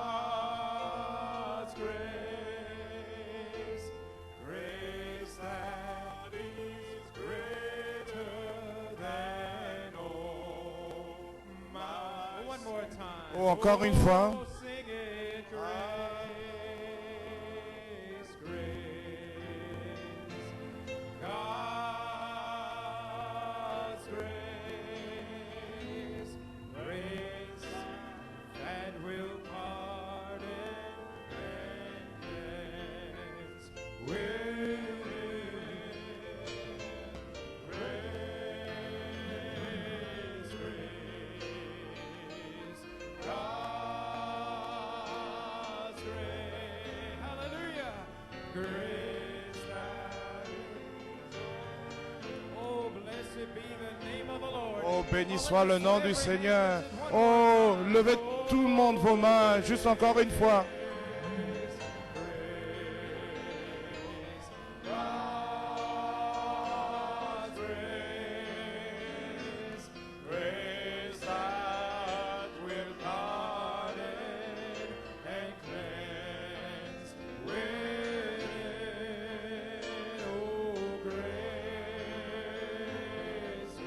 God's grace, grace that is greater than all my. One more time. Oh, encore une fois. Oh, sing it, grace, grace, God's grace, grace that will pardon and cleanse. Grace, God's grace, hallelujah, grace that is. Oh, blessed be the name of the Lord. Oh, béni soit le nom du Seigneur. Oh, levez tout le monde vos mains, juste encore une fois. God's grace, grace that will pardon and cleanse within. Oh, grace, grace,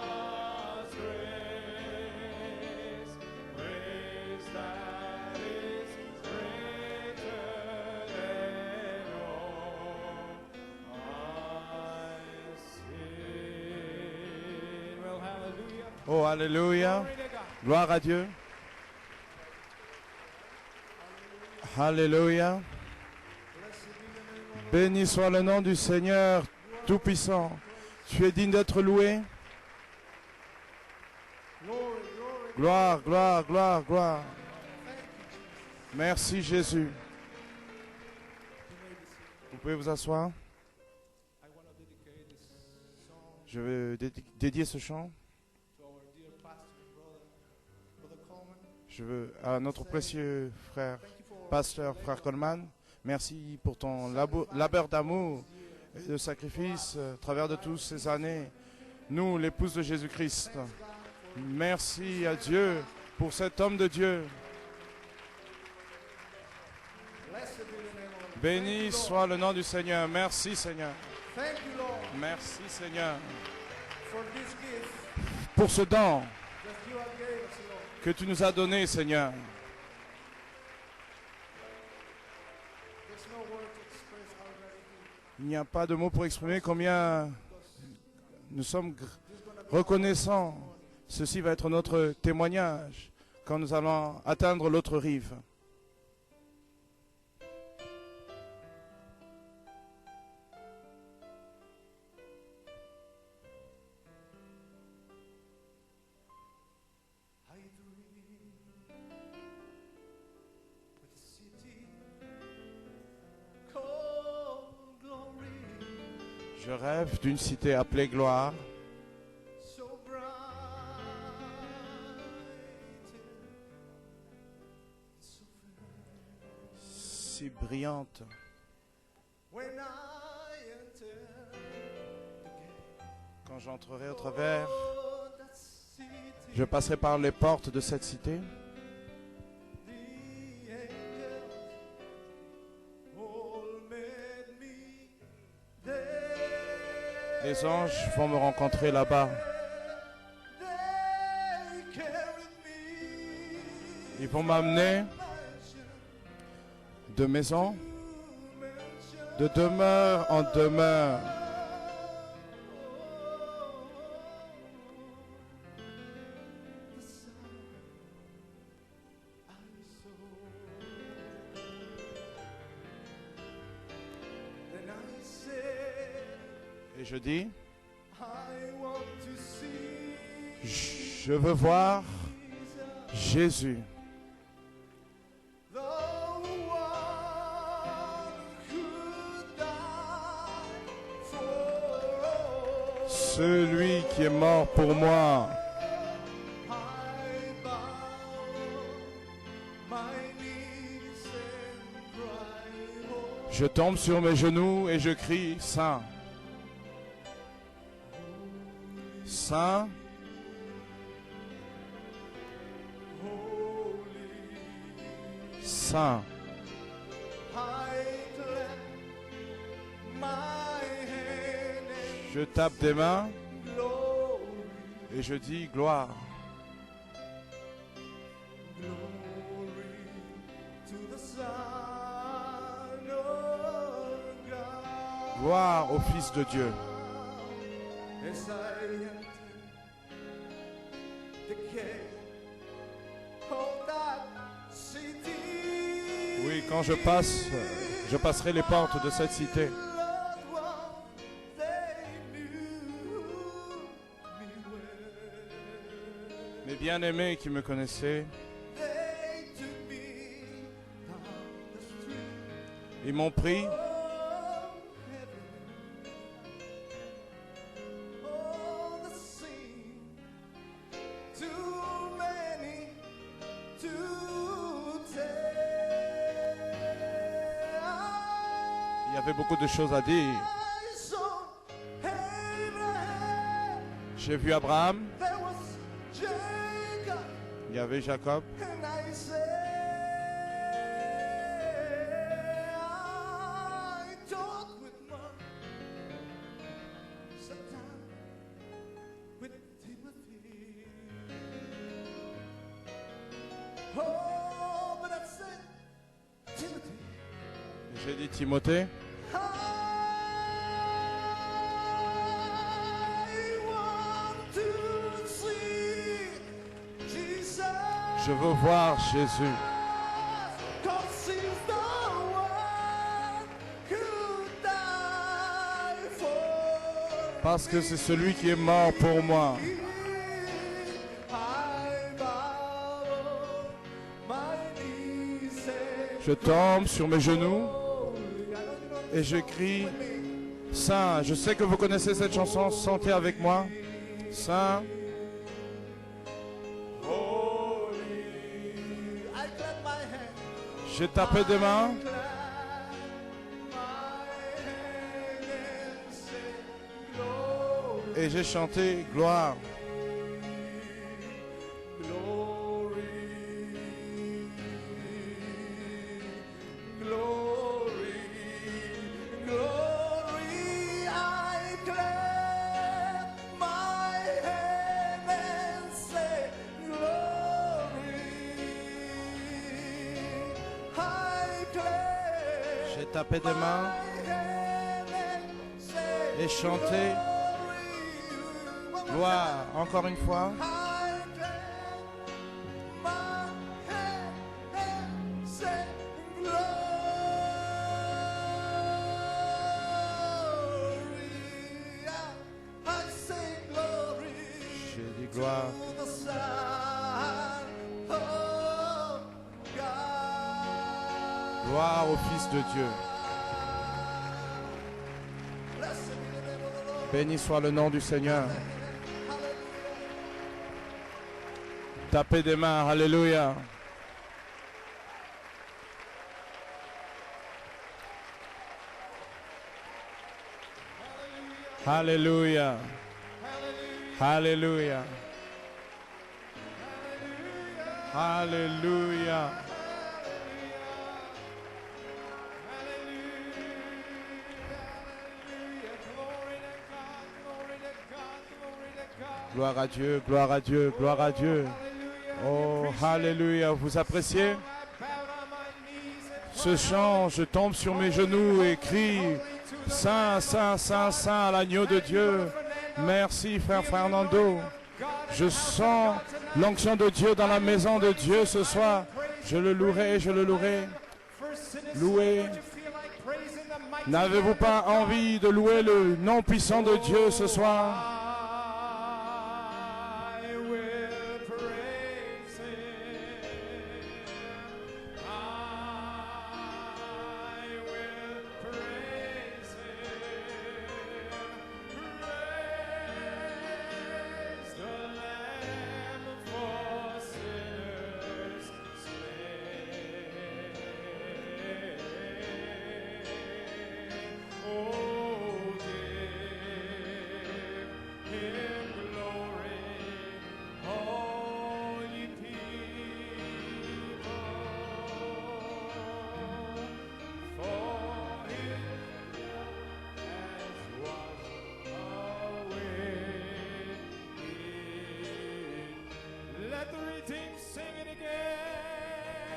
God's grace, grace that is greater than all my sin. Well, hallelujah. Oh, alléluia. Glory to God. Gloire à Dieu. Alléluia. Béni soit le nom du Seigneur Tout-Puissant. Tu es digne d'être loué. Gloire, gloire, gloire, gloire. Merci Jésus. Vous pouvez vous asseoir. I want to dedicate this song Je vais dédier ce chant. to our dear pastor and brother Coleman. Je veux à notre précieux frère, Thank you for pasteur, frère Coleman. Merci pour ton labeur d'amour et de sacrifice à travers de toutes ces années. Nous, l'épouse de Jésus-Christ. Merci à Dieu pour cet homme de Dieu. blessed be the name of the Lord. Béni soit le nom du Seigneur. Merci Seigneur. Thank you, Lord, Merci Seigneur for this gift pour ce don that you have gave us, Lord. que tu nous as donné Seigneur. There's no word to express how gratitude. Il n'y a pas de mots pour exprimer combien nous sommes reconnaissants. Ceci va être notre témoignage quand nous allons atteindre l'autre rive. I dream with a city called glory, Je rêve d'une cité appelée gloire, so bright, so fair. si brillante. When I enter the gate, Quand j'entrerai au travers, oh, that city, je passerai par les portes de cette cité. the angels all met me there. Les anges vont me rencontrer là-bas. They carried me Ils vont m'amener de maison, de demeure en demeure. Et je dis, je veux voir Jésus. Celui qui est mort pour moi. Je tombe sur mes genoux et je crie Saint. Saint, saint. Je tape des mains et je dis gloire. Gloire au Fils de Dieu. Oui, quand je passerai les portes de cette cité. Mes bien-aimés qui me connaissaient, ils m'ont pris il y avait beaucoup de choses à dire. J'ai vu Abraham, il y avait Jacob, j'ai dit Timothée. Je veux voir Jésus. Parce que c'est celui qui est mort pour moi. Je tombe sur mes genoux et je crie, Saint. Je sais que vous connaissez cette chanson, chantez avec moi. Saint. J'ai tapé des mains. Et j'ai chanté gloire. J'ai tapé des mains et chanté gloire encore une fois. J'ai dit gloire. Gloire au Fils de Dieu. Béni soit le nom du Seigneur. Tapez des mains, alléluia. Alléluia. Alléluia. Alléluia. Gloire à Dieu, gloire à Dieu, gloire à Dieu. Oh, alléluia. Vous appréciez ce chant? Je tombe sur mes genoux et crie Saint, Saint, Saint, Saint à l'agneau de Dieu. Merci, frère Fernando. Je sens l'onction de Dieu dans la maison de Dieu ce soir. Je le louerai, je le louerai. Louez. N'avez-vous pas envie de louer le nom puissant de Dieu ce soir?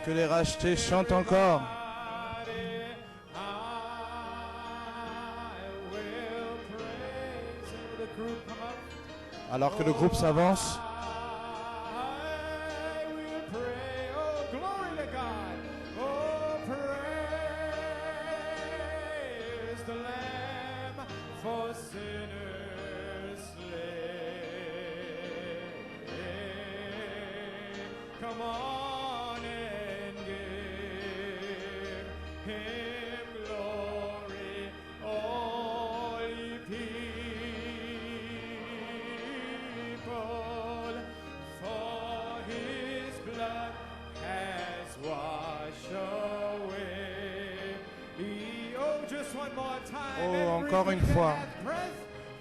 Que les rachetés chantent encore. Alors que le groupe s'avance. Oh, encore une fois,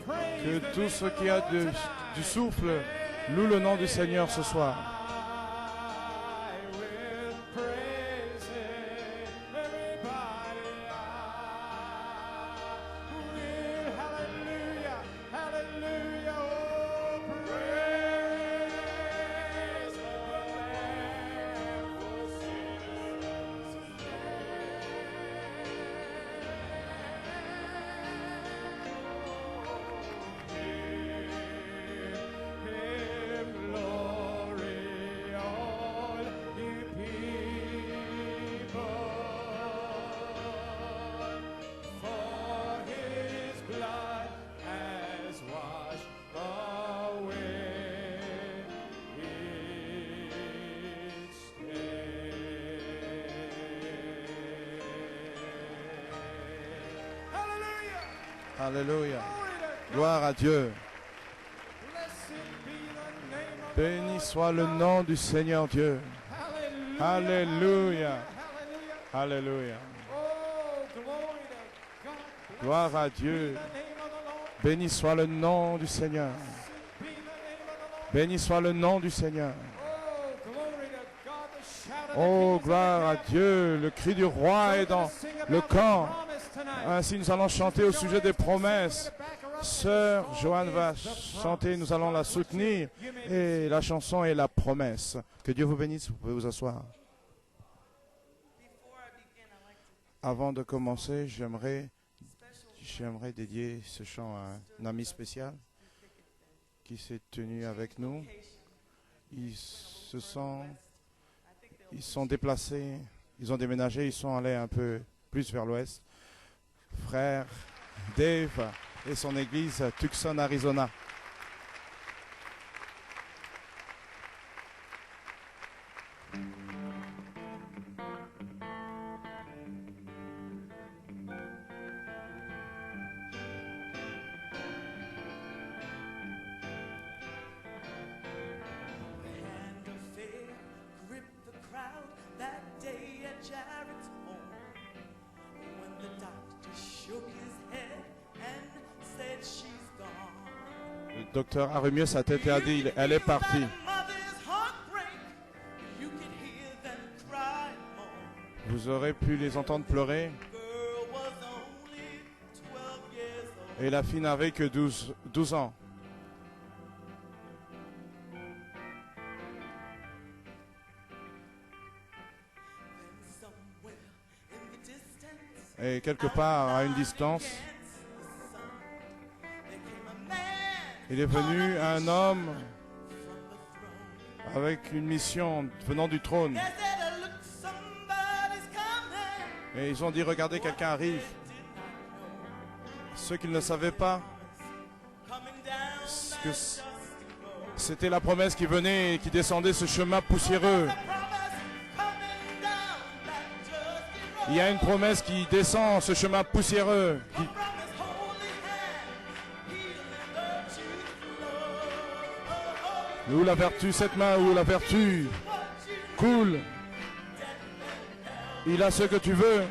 que tout ce qui a du souffle loue le nom du Seigneur ce soir. Alléluia. Gloire à Dieu. Béni soit le nom du Seigneur Dieu. Alléluia. Alléluia. Gloire à Dieu. Béni soit le nom du Seigneur. Béni soit le nom du Seigneur. Oh, gloire à Dieu. Le cri du roi est dans le camp. Ainsi, nous allons chanter au sujet des promesses. Sœur Joanne va chanter, nous allons la soutenir. Et la chanson est la promesse. Que Dieu vous bénisse, vous pouvez vous asseoir. Avant de commencer, j'aimerais dédier ce chant à un ami spécial qui s'est tenu avec nous. Ils sont déplacés, ils ont déménagé, ils sont allés un peu plus vers l'ouest. Frère Dave et son église à Tucson, Arizona. Le docteur a remué sa tête et a dit, elle est partie. Vous aurez pu les entendre pleurer. Et la fille n'avait que 12 ans. Et quelque part, à une distance, il est venu un homme avec une mission venant du trône. Et ils ont dit, regardez, quelqu'un arrive. Ceux qui ne le savaient pas, que c'était la promesse qui venait et qui descendait ce chemin poussiéreux. Il y a une promesse qui descend ce chemin poussiéreux. Où la vertu, cette main où la vertu coule. Il a ce que tu veux.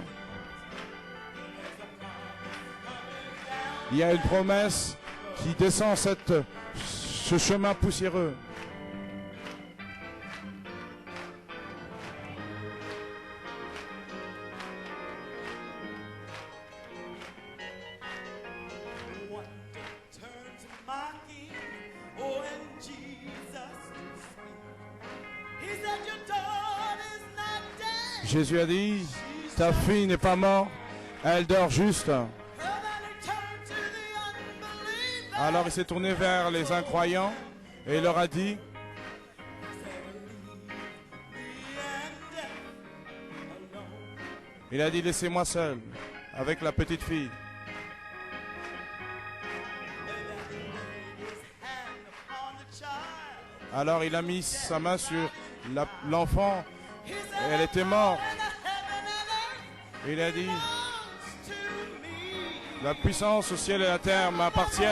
Il y a une promesse qui descend ce chemin poussiéreux. He said your daughter's not dead. Jésus a dit, ta fille n'est pas morte, elle dort juste. Alors il s'est tourné vers les incroyants et il leur a dit, il a dit, laissez-moi seul avec la petite fille. Alors il a mis sa main sur l'enfant et elle était morte. Il a dit, la puissance au ciel et à la terre m'appartient.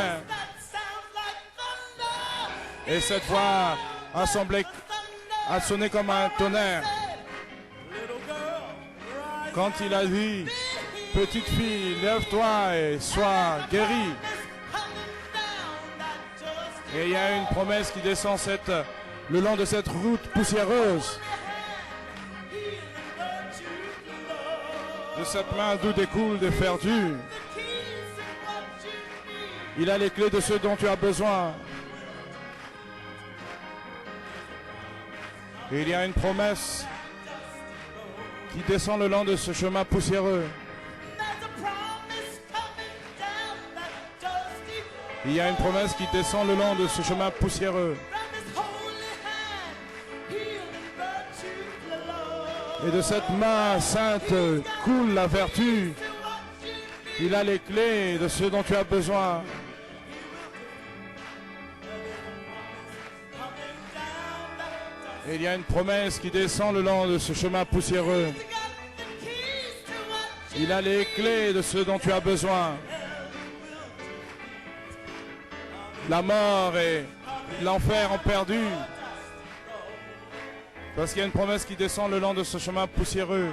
Et cette voix a sonné comme un tonnerre. Quand il a dit, petite fille, lève-toi et sois guérie. Et il y a une promesse qui descend le long de cette route poussiéreuse. De cette main d'où découlent des ferdus. Il a les clés de ce dont tu as besoin. Et il y a une promesse qui descend le long de ce chemin poussiéreux. Il y a une promesse qui descend le long de ce chemin poussiéreux. Et de cette main sainte coule la vertu. Il a les clés de ce dont tu as besoin. Et il y a une promesse qui descend le long de ce chemin poussiéreux. Il a les clés de ce dont tu as besoin. La mort et l'enfer ont perdu. Parce qu'il y a une promesse qui descend le long de ce chemin poussiéreux.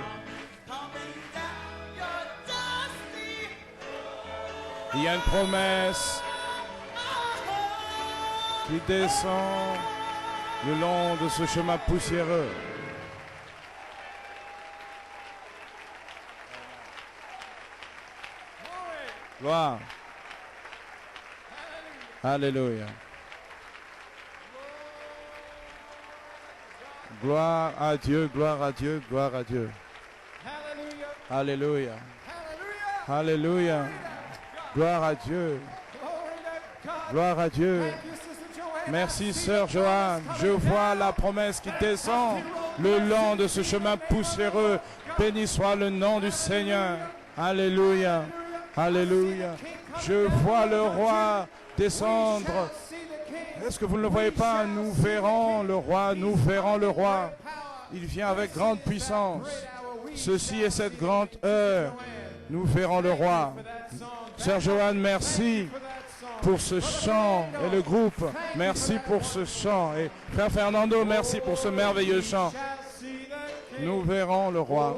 Il y a une promesse qui descend le long de ce chemin poussiéreux. Gloire. Alléluia. Gloire à Dieu, gloire à Dieu, gloire à Dieu. Alléluia. Alléluia. Gloire à Dieu. Gloire à Dieu. Merci, sœur Joanne. Je vois la promesse qui descend le long de ce chemin poussiéreux. Béni soit le nom du Seigneur. Alléluia. Alléluia. Je vois le roi descendre. Est-ce que vous ne le voyez pas? Nous verrons le roi, nous verrons le roi. Il vient avec grande puissance. Ceci est cette grande heure. Nous verrons le roi. Sœur Joanne, merci pour ce chant et le groupe. Merci pour ce chant. Et frère Fernando, merci pour ce merveilleux chant. Nous verrons le roi.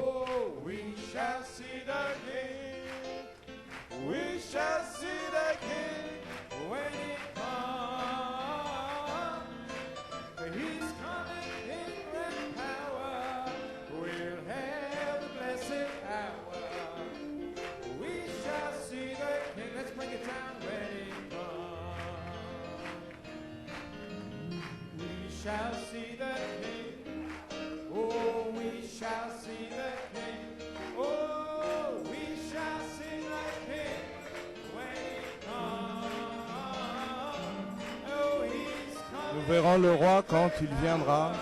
Shall see the King. Oh, we shall see the King. Oh, we shall see the King when he comes. Oh, he's coming. Nous verrons le roi quand il viendra.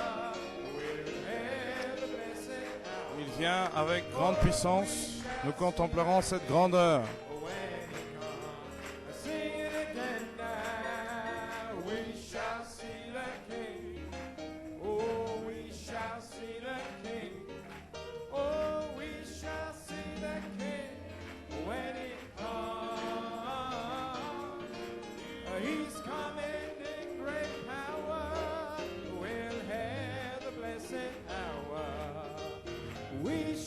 Il vient avec grande puissance. Nous contemplerons cette grandeur.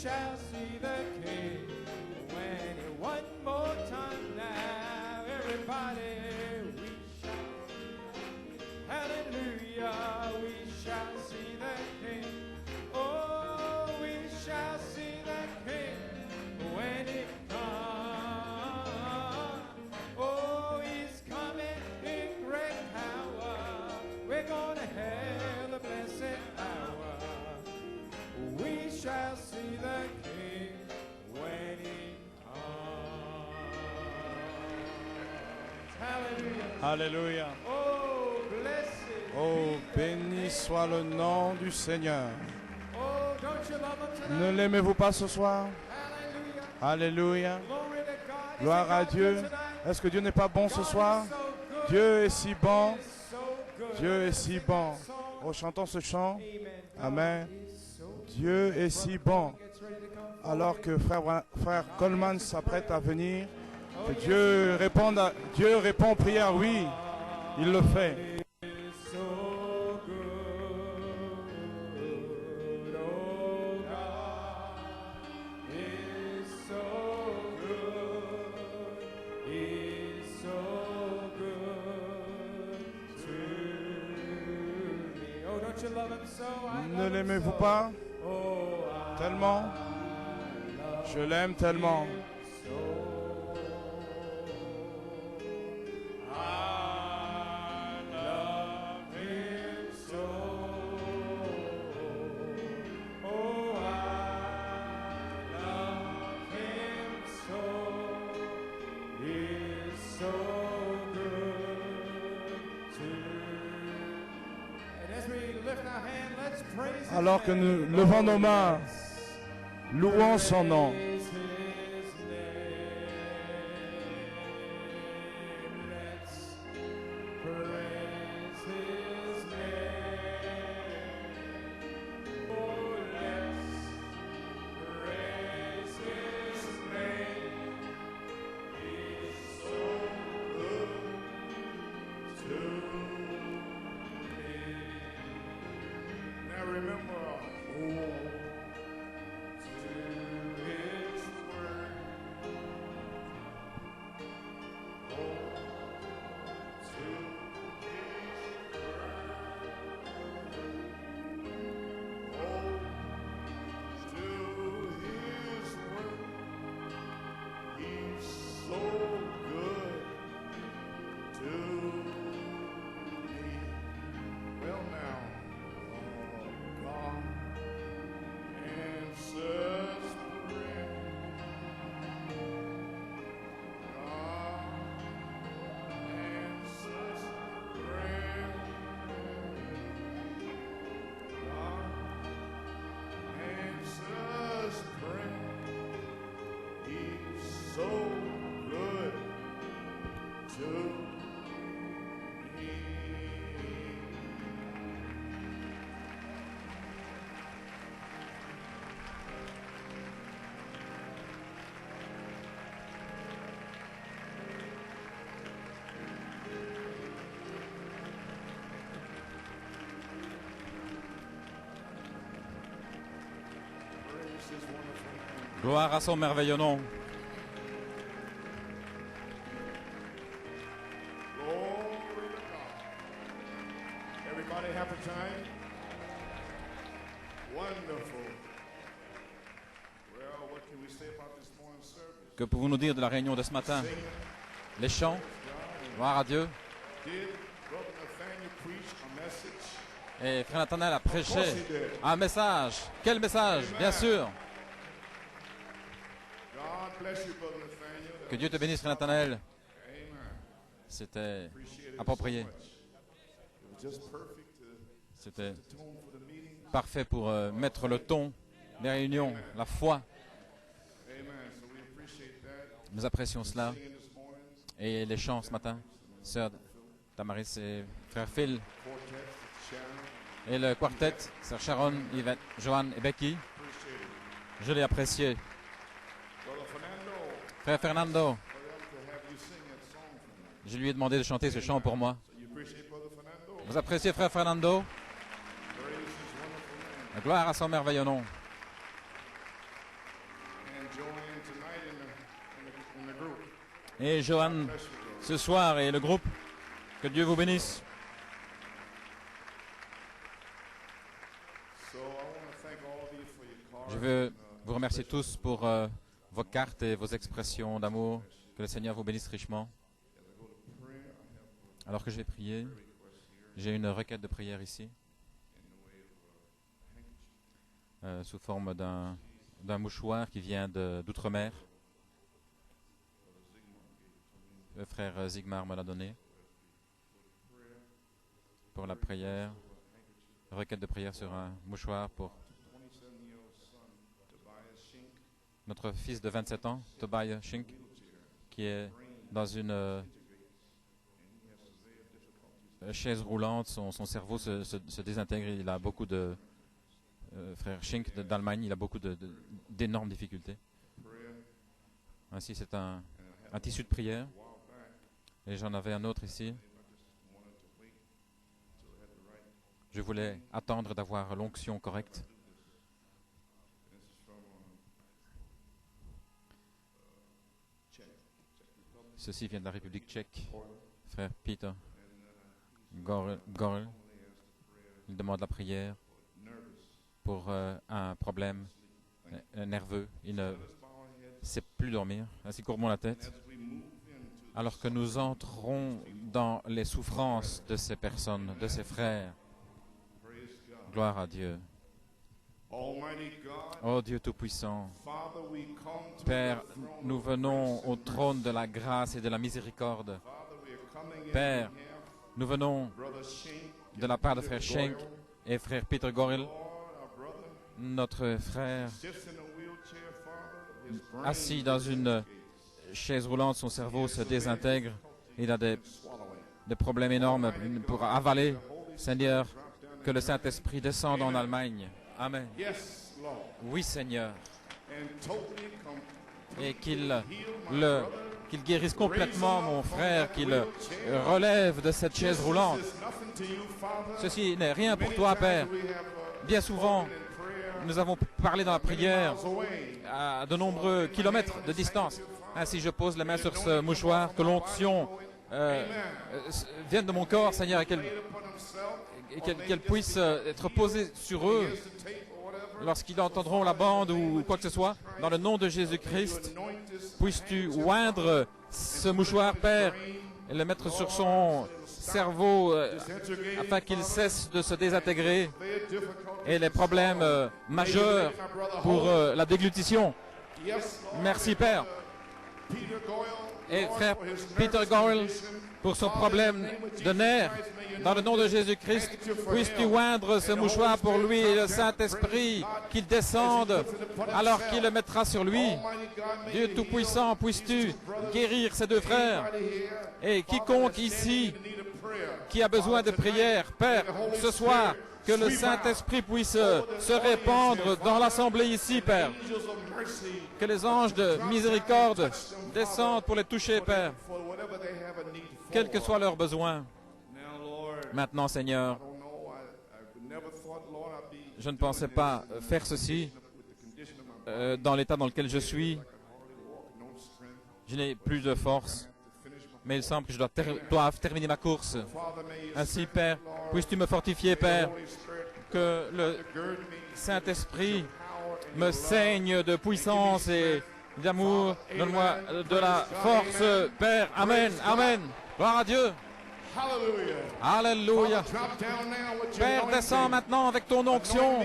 Shall see the King when he one more time now, everybody. We shall, hallelujah, we shall see the King. Oh, we shall see the King when he comes. Oh, he's coming in great power. We're gonna have the blessed hour. We shall see Alléluia. Oh, blessed. Oh, be the béni name soit le of the nom Lord. du Seigneur. Oh, don't you love him Ne tonight? l'aimez-vous pas ce soir? Hallelujah. Alléluia. Glory to God. Gloire Isn't à God Dieu. good tonight? Est-ce que Dieu n'est pas bon ce God soir? is so good. Dieu est si bon. He is so good. Dieu est Let's si sing bon. that song. Oh, chantons ce chant. Amen. God Amen. is so good. Dieu est si bon. Gets ready to come Alors forward. que frère Coleman s'apprête à venir, Oh, que yes, Dieu répond aux prières, oui, il le fait. He is so good. Oh, God is so good. He's so good to me. Oh, don't you love him so? I Ne love him l'aimez-vous so. pas Oh, tellement? Je l'aime tellement. I love him so. Oh, I love him so. He's so good to me. And as we lift our hand, let's praise his Alors que nous name. levons nos Oh, mains, yes. louons son nom. Praise his name. Let's praise his name. Oh, let's praise his name. He's so good to me. Now remember, hold To his word. hold to his word. Hold to his word. He's so good to me. Well now, God answers prayer. God answers prayer. God answers prayer. He's so good to me. Praise his wonderful name. Gloire à son merveilleux nom. Glory to God. Everybody happy time? Wonderful. Well, what can we say about this morning's service? Que pouvons-nous dire de la réunion de ce matin? Singing, Les chants, gloire à Dieu. did Brother Nathaniel preach a message? Et Frère Nathanaël a prêché Of course he did. un message. Quel message? Bien sûr. God bless you, Brother Nathaniel. Que Dieu te bénisse, Frère Nathanaël. Amen. C'était Appreciate it approprié. so much. It was just perfect to C'était tone for the meeting. parfait pour mettre le ton des réunions, la foi. Amen. So we appreciate that. Nous apprécions cela. Singing this morning, Et les chants ce matin, Sœur Damaris et Frère Phil. quartet, Sharon. Et le quartet, Sœur Sharon, Yvette, Joanne et Becky. Appreciate it. Je l'ai apprécié. Brother Fernando, Frère Fernando, for them to have you sing that song for me. je lui ai demandé de chanter ce chant pour moi. So you appreciate Brother Fernando? Vous appréciez Frère Fernando? Praise his wonderful name. Gloire à son merveilleux nom. And join in tonight in the group. Et Joanne, Bless you, brother. ce soir, et le groupe, que Dieu vous bénisse. So I want to thank all of you for your cards. Je veux and, vous remercier tous pour vos cartes et vos expressions d'amour. Que le Seigneur vous bénisse richement. prayer. I have Alors que je vais prier, j'ai une requête de prière ici, sous forme d'un mouchoir qui vient d'outre-mer. Le frère Zigmar me l'a donné. pour la prière. Requête de prière sur un mouchoir pour notre fils de 27 ans, Tobias Shink, qui est dans une chaise roulante. Son cerveau se désintègre. Il a beaucoup de... frère Shink d'Allemagne, il a beaucoup d'énormes difficultés. Ainsi, c'est un tissu de prière. Et j'en avais un autre ici. Je voulais attendre d'avoir l'onction correcte. Ceci vient de la République tchèque. Frère Peter Gorel. Il demande la prière pour un problème nerveux. Il ne sait plus dormir. Ainsi, courbons la tête. Alors que nous entrons dans les souffrances de ces personnes, de ces frères, gloire à Dieu. Oh Dieu Tout-Puissant, Père, nous venons au trône de la grâce et de la miséricorde. Père, nous venons de la part de frère Schenk et frère Peter Gorel, notre frère, assis dans une chaise roulante, son cerveau se désintègre. Il a des problèmes énormes pour avaler. Seigneur, que le Saint-Esprit descende en Allemagne. Amen. Oui, Seigneur. Et qu'il guérisse complètement mon frère, qu'il le relève de cette chaise roulante. Ceci n'est rien pour toi, Père. Bien souvent, nous avons parlé dans la prière à de nombreux kilomètres de distance. Ainsi, je pose la main sur ce mouchoir, que l'onction vienne de mon corps, Seigneur, et qu'elle puisse être posée sur eux lorsqu'ils entendront la bande ou quoi que ce soit. Dans le nom de Jésus-Christ, puisses-tu oindre ce mouchoir, Père, et le mettre sur son cerveau afin qu'il cesse de se désintégrer et les problèmes majeurs pour la déglutition. Merci, Père. Et frère Peter Gorel, pour son problème de nerfs, dans le nom de Jésus-Christ, puisses-tu oindre ce mouchoir pour lui et le Saint-Esprit, qu'il descende alors qu'il le mettra sur lui. Dieu Tout-Puissant, puisses-tu guérir ces deux frères et quiconque ici qui a besoin de prière, Père, ce soir, que le Saint-Esprit puisse se répandre dans l'assemblée ici, Père. Que les anges de miséricorde descendent pour les toucher, Père, quels que soient leurs besoins. Maintenant, Seigneur, je ne pensais pas faire ceci dans l'état dans lequel je suis. Je n'ai plus de force, mais il semble que je dois terminer ma course. Ainsi, Père, puisses-tu me fortifier, Père, que le Saint-Esprit me saigne de puissance et d'amour. Donne-moi de la force, Père. Amen, amen. Gloire à Dieu. Alléluia. Père, descends maintenant avec ton onction.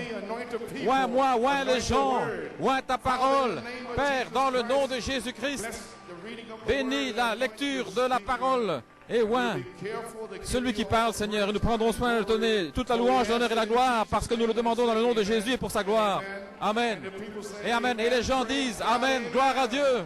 Oins-moi, oins les gens. Oins ta parole. Père, dans le nom de Jésus-Christ, bénis la lecture de la parole. Et oins celui qui parle, Seigneur. Et nous prendrons soin de donner toute la louange, l'honneur et la gloire parce que nous le demandons dans le nom de Jésus et pour sa gloire. Amen. Et amen. Et les gens disent amen. Gloire à Dieu.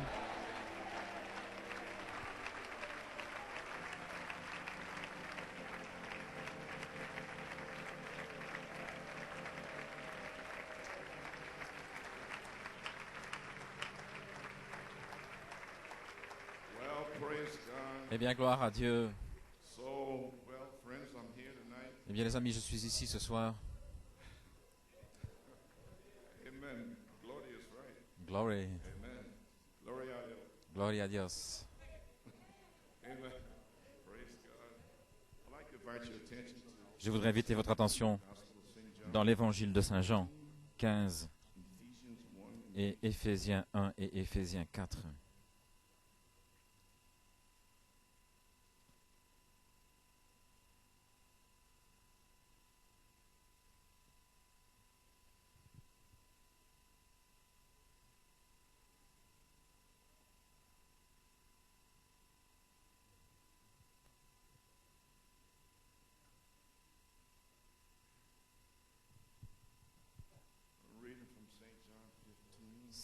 Eh bien, gloire à Dieu. Eh bien, les amis, je suis ici ce soir. Glory. Gloria a Dios. Je voudrais inviter votre attention dans l'évangile de Saint Jean 15 et Éphésiens 1 et Éphésiens 4.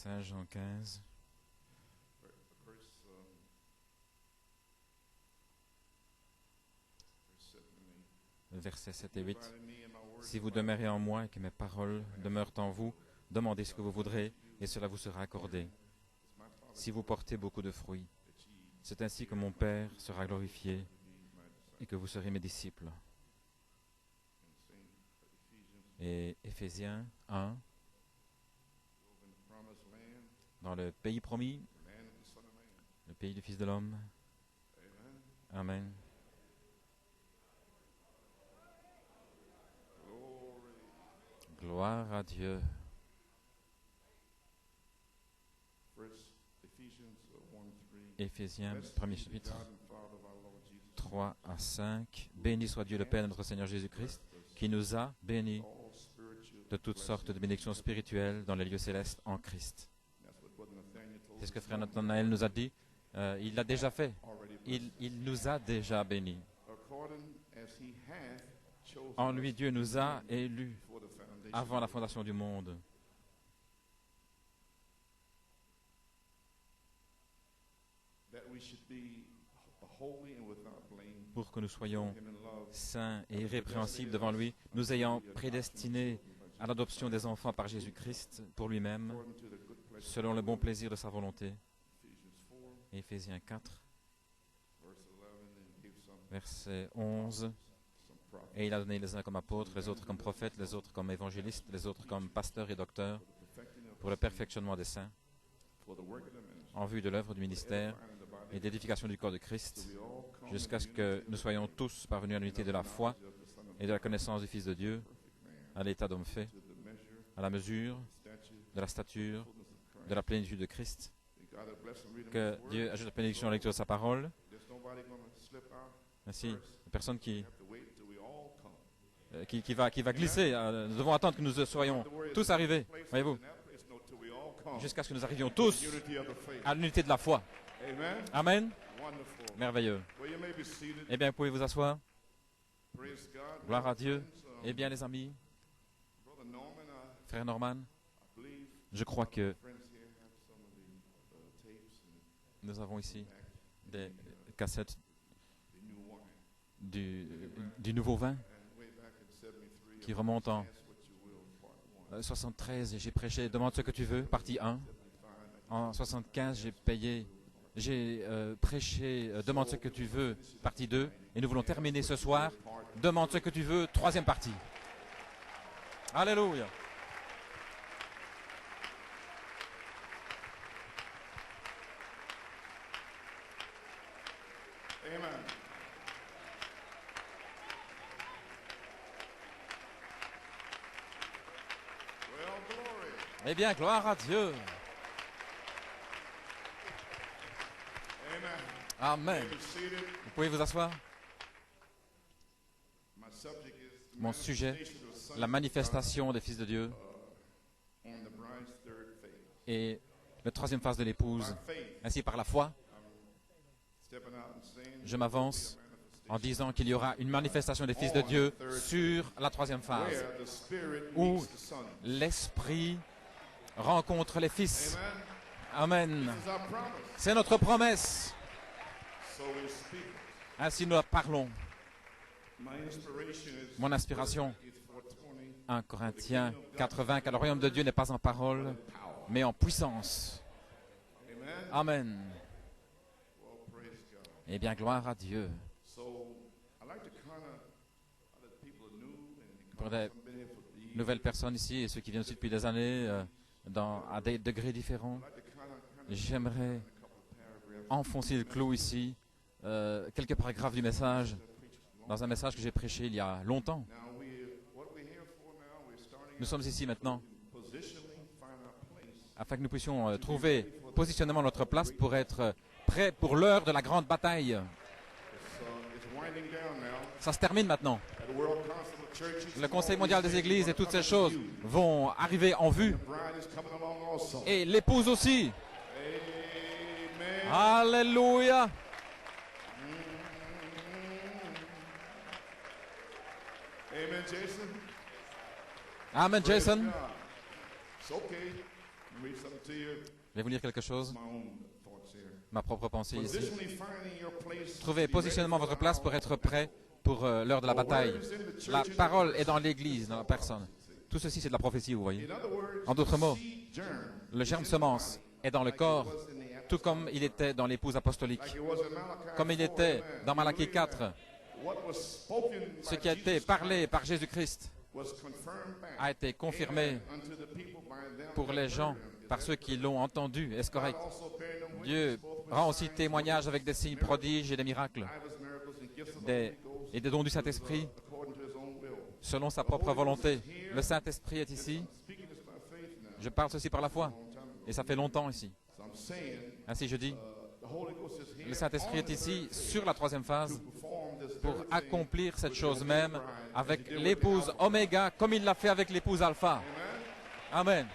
Saint Jean 15. Versets 7 et 8. Si vous demeurez en moi et que mes paroles demeurent en vous, demandez ce que vous voudrez et cela vous sera accordé. Si vous portez beaucoup de fruits, c'est ainsi que mon Père sera glorifié et que vous serez mes disciples. Et Éphésiens 1, dans le pays promis, le pays du Fils de l'homme. Amen. Gloire à Dieu. Éphésiens, premier chapitre, 3 à 5. Béni soit Dieu le Père de notre Seigneur Jésus-Christ, qui nous a bénis de toutes sortes de bénédictions spirituelles dans les lieux célestes en Christ. C'est ce que frère Nathanaël nous a dit. Il l'a déjà fait. Il nous a déjà bénis. En lui, Dieu nous a élus avant la fondation du monde. Pour que nous soyons saints et irrépréhensibles devant lui, nous ayant prédestinés à l'adoption des enfants par Jésus-Christ pour lui-même, selon le bon plaisir de sa volonté. Éphésiens 4, verset 11. Et il a donné les uns comme apôtres, les autres comme prophètes, les autres comme évangélistes, les autres comme pasteurs et docteurs, pour le perfectionnement des saints, en vue de l'œuvre du ministère et d'édification du corps de Christ, jusqu'à ce que nous soyons tous parvenus à l'unité de la foi et de la connaissance du Fils de Dieu, à l'état d'homme fait, à la mesure de la stature de la plénitude de Christ. Que Dieu ajoute la bénédiction à la lecture de sa parole. Ainsi, personne qui va glisser. Nous devons attendre que nous soyons tous arrivés, voyez-vous, jusqu'à ce que nous arrivions tous à l'unité de la foi. Amen. Merveilleux. Eh bien, vous pouvez vous asseoir. Gloire à Dieu. Eh bien, les amis, frère Norman, je crois que nous avons ici des cassettes du nouveau vin qui remonte en 73. J'ai prêché « Demande ce que tu veux », partie 1. En 75, j'ai prêché « Demande ce que tu veux », partie 2. Et nous voulons terminer ce soir « Demande ce que tu veux », troisième partie. Alléluia. Amen. Well, glory. Eh bien, gloire à Dieu. Amen. Amen. Be seated. Vous pouvez vous asseoir. My subject is the Mon sujet, manifestation of sons la manifestation des fils de Dieu on the bride's third phase. et la troisième phase de l'épouse. By faith, Ainsi, par la foi, stepping out and saying, je m'avance en disant qu'il y aura une manifestation des fils de Dieu sur la troisième phase, where the Spirit où meets the Son. l'Esprit rencontre les fils. Amen. Amen. This is our promise. C'est notre promesse. So we speak. Ainsi nous parlons. My inspiration is Mon inspiration, is 4:20. 1 Corinthiens 80, car le royaume de Dieu n'est pas en parole, mais en puissance. Amen. Amen. Well, praise God. Eh bien, gloire à Dieu. So I like to kind of let people are new and Pour des some been here for years. nouvelles personnes ici et ceux qui viennent aussi depuis des années, à des degrés différents, I like to kind of j'aimerais a couple of paragraphs. enfoncer le clou ici, quelques paragraphes du message, dans un message que j'ai prêché il y a longtemps. Now what we're here for now, we're starting Nous sommes ici maintenant positioning, find our place. afin que nous puissions trouver positionnement notre place pour être prêts pour l'heure de la grande bataille. It's winding down now. Ça se termine maintenant. At the World Council of Churches, Le Conseil mondial des églises et toutes ces choses vont arriver en vue. the bride is coming along also. Et l'épouse aussi. Amen. Alléluia. Amen, Jason. Amen, Jason. God. It's okay. read something to you. Je vais vous lire quelque chose, My own thoughts here. ma propre pensée ici. Positionally finding your place. Trouvez positionnement votre place pour être prêt pour l'heure de la bataille. La parole est dans l'Église, dans la personne. Tout ceci, c'est de la prophétie, vous voyez. In other words, En d'autres mots, germ, le germe semence est dans le corps, tout comme il était dans l'épouse apostolique. like it was in Malachi Comme il 4, était amen. dans Malachie 4, What was spoken ce by qui a été Jesus parlé par Jésus-Christ was confirmed back. a été confirmé Unto the people by them pour that les gens, heard him. par ceux qui l'ont entendu. Est-ce correct? Also bearing them witness, Dieu both with rend aussi signs, témoignage avec des signes prodiges et des miracles, divers miracles and gifts of the des, Holy Ghost, et des dons du Saint-Esprit according to his own will. selon sa propre volonté. Le Saint-Esprit est ici. Speaking this by faith now. Je parle ceci par la foi. Et ça fait longtemps ici. So I'm saying, Ainsi je dis, the Holy Ghost is here le Saint-Esprit est ici sur la troisième phase to perform this pour very thing accomplir cette with chose the même bride avec as he did with l'épouse the alpha. Oméga comme il l'a fait avec l'épouse Alpha. Amen. Amen.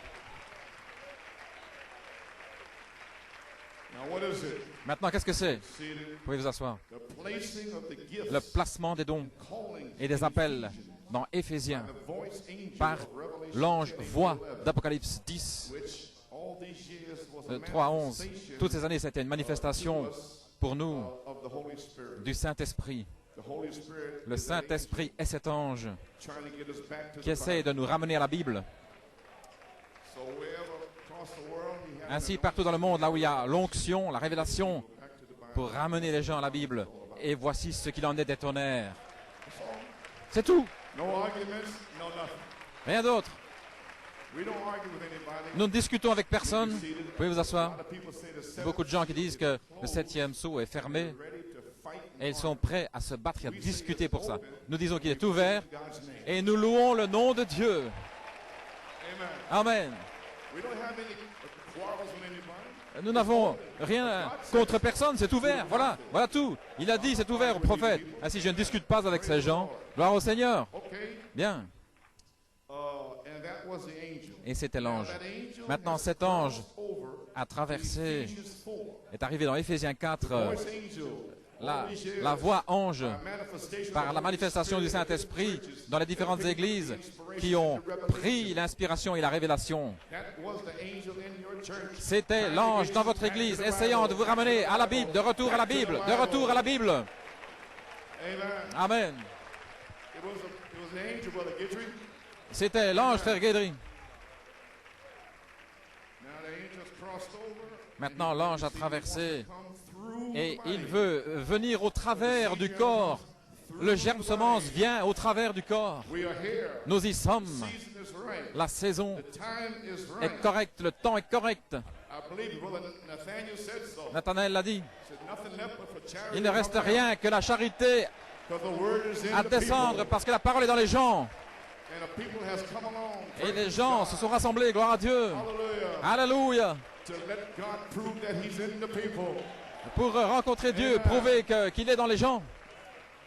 Now what is it? Maintenant, qu'est-ce que c'est? Seated, Vous pouvez vous asseoir. the placing of the gifts, Le placement des dons calling et des appels dans Éphésiens the voice angel par of Revelation l'ange 10, voix 11, d'Apocalypse 10, which all these years was a 3 à 11. manifestation Toutes ces années, c'était une manifestation pour nous of the Holy Spirit. du Saint-Esprit. The Holy Spirit Le is an Saint-Esprit est cet ange angel trying to get us back to qui the essaie Bible. de nous ramener à la Bible. So wherever across the world you have Ainsi, an partout dans le monde, là où il y a l'onction, la révélation, back to the Bible. pour ramener les gens à la Bible. Et voici ce qu'il en est des tonnerres. C'est tout. No arguments, no nothing. Rien d'autre. We don't argue with anybody. Nous ne discutons avec personne. Vous pouvez vous A asseoir. lot of people say the seventh Beaucoup de gens qui disent que le 7e sceau est fermé ready to fight et ils sont prêts à se battre et à discuter pour ça. Nous disons qu'il est ouvert God's name. et nous louons le nom de Dieu. Amen. Amen. We don't have any quarrels with anybody. Nous n'avons rien contre personne, c'est ouvert. Voilà, voilà tout. Il a dit, c'est ouvert au prophète. Ainsi, je ne discute pas avec ces gens. Gloire au Seigneur. Okay. Bien. And that was the angel. Et c'était Now l'ange. that angel Maintenant, has cet ange crossed over a traversé, Ephesians 4. est arrivé dans Éphésiens 4, Voice angel. la, all these years, la voix ange, manifestation par of la the manifestation Holy du Spirit Saint-Esprit churches dans les différentes that have églises inspiration qui ont and revelation. pris l'inspiration et la révélation. That was the angel in your church. C'était l'ange dans votre église essayant de vous ramener à la Bible, de retour à la Bible, de retour à la Bible. Amen. Amen. It was the angel, Brother Guidry. C'était l'ange, frère Guédry. Now the angel's crossed over. Maintenant, l'ange a traversé Come through et the il body. veut venir au travers du corps. Le germe semence vient au travers du corps. We are here. Nous y sommes. Season is right. La saison The time is est right. correcte, le temps est correct. I believe Brother Nathaniel said so. Nathanaël l'a dit. He said nothing left but for charity. Il ne reste to come rien que la charité down, 'cause the word is in à the descendre people. parce que la parole est dans les gens. And the people has come along. Et praise les gens God. se sont rassemblés, gloire à Dieu. Hallelujah. Alléluia. To let God prove that he's in the people. Pour rencontrer Dieu, prouver qu'il est dans les gens.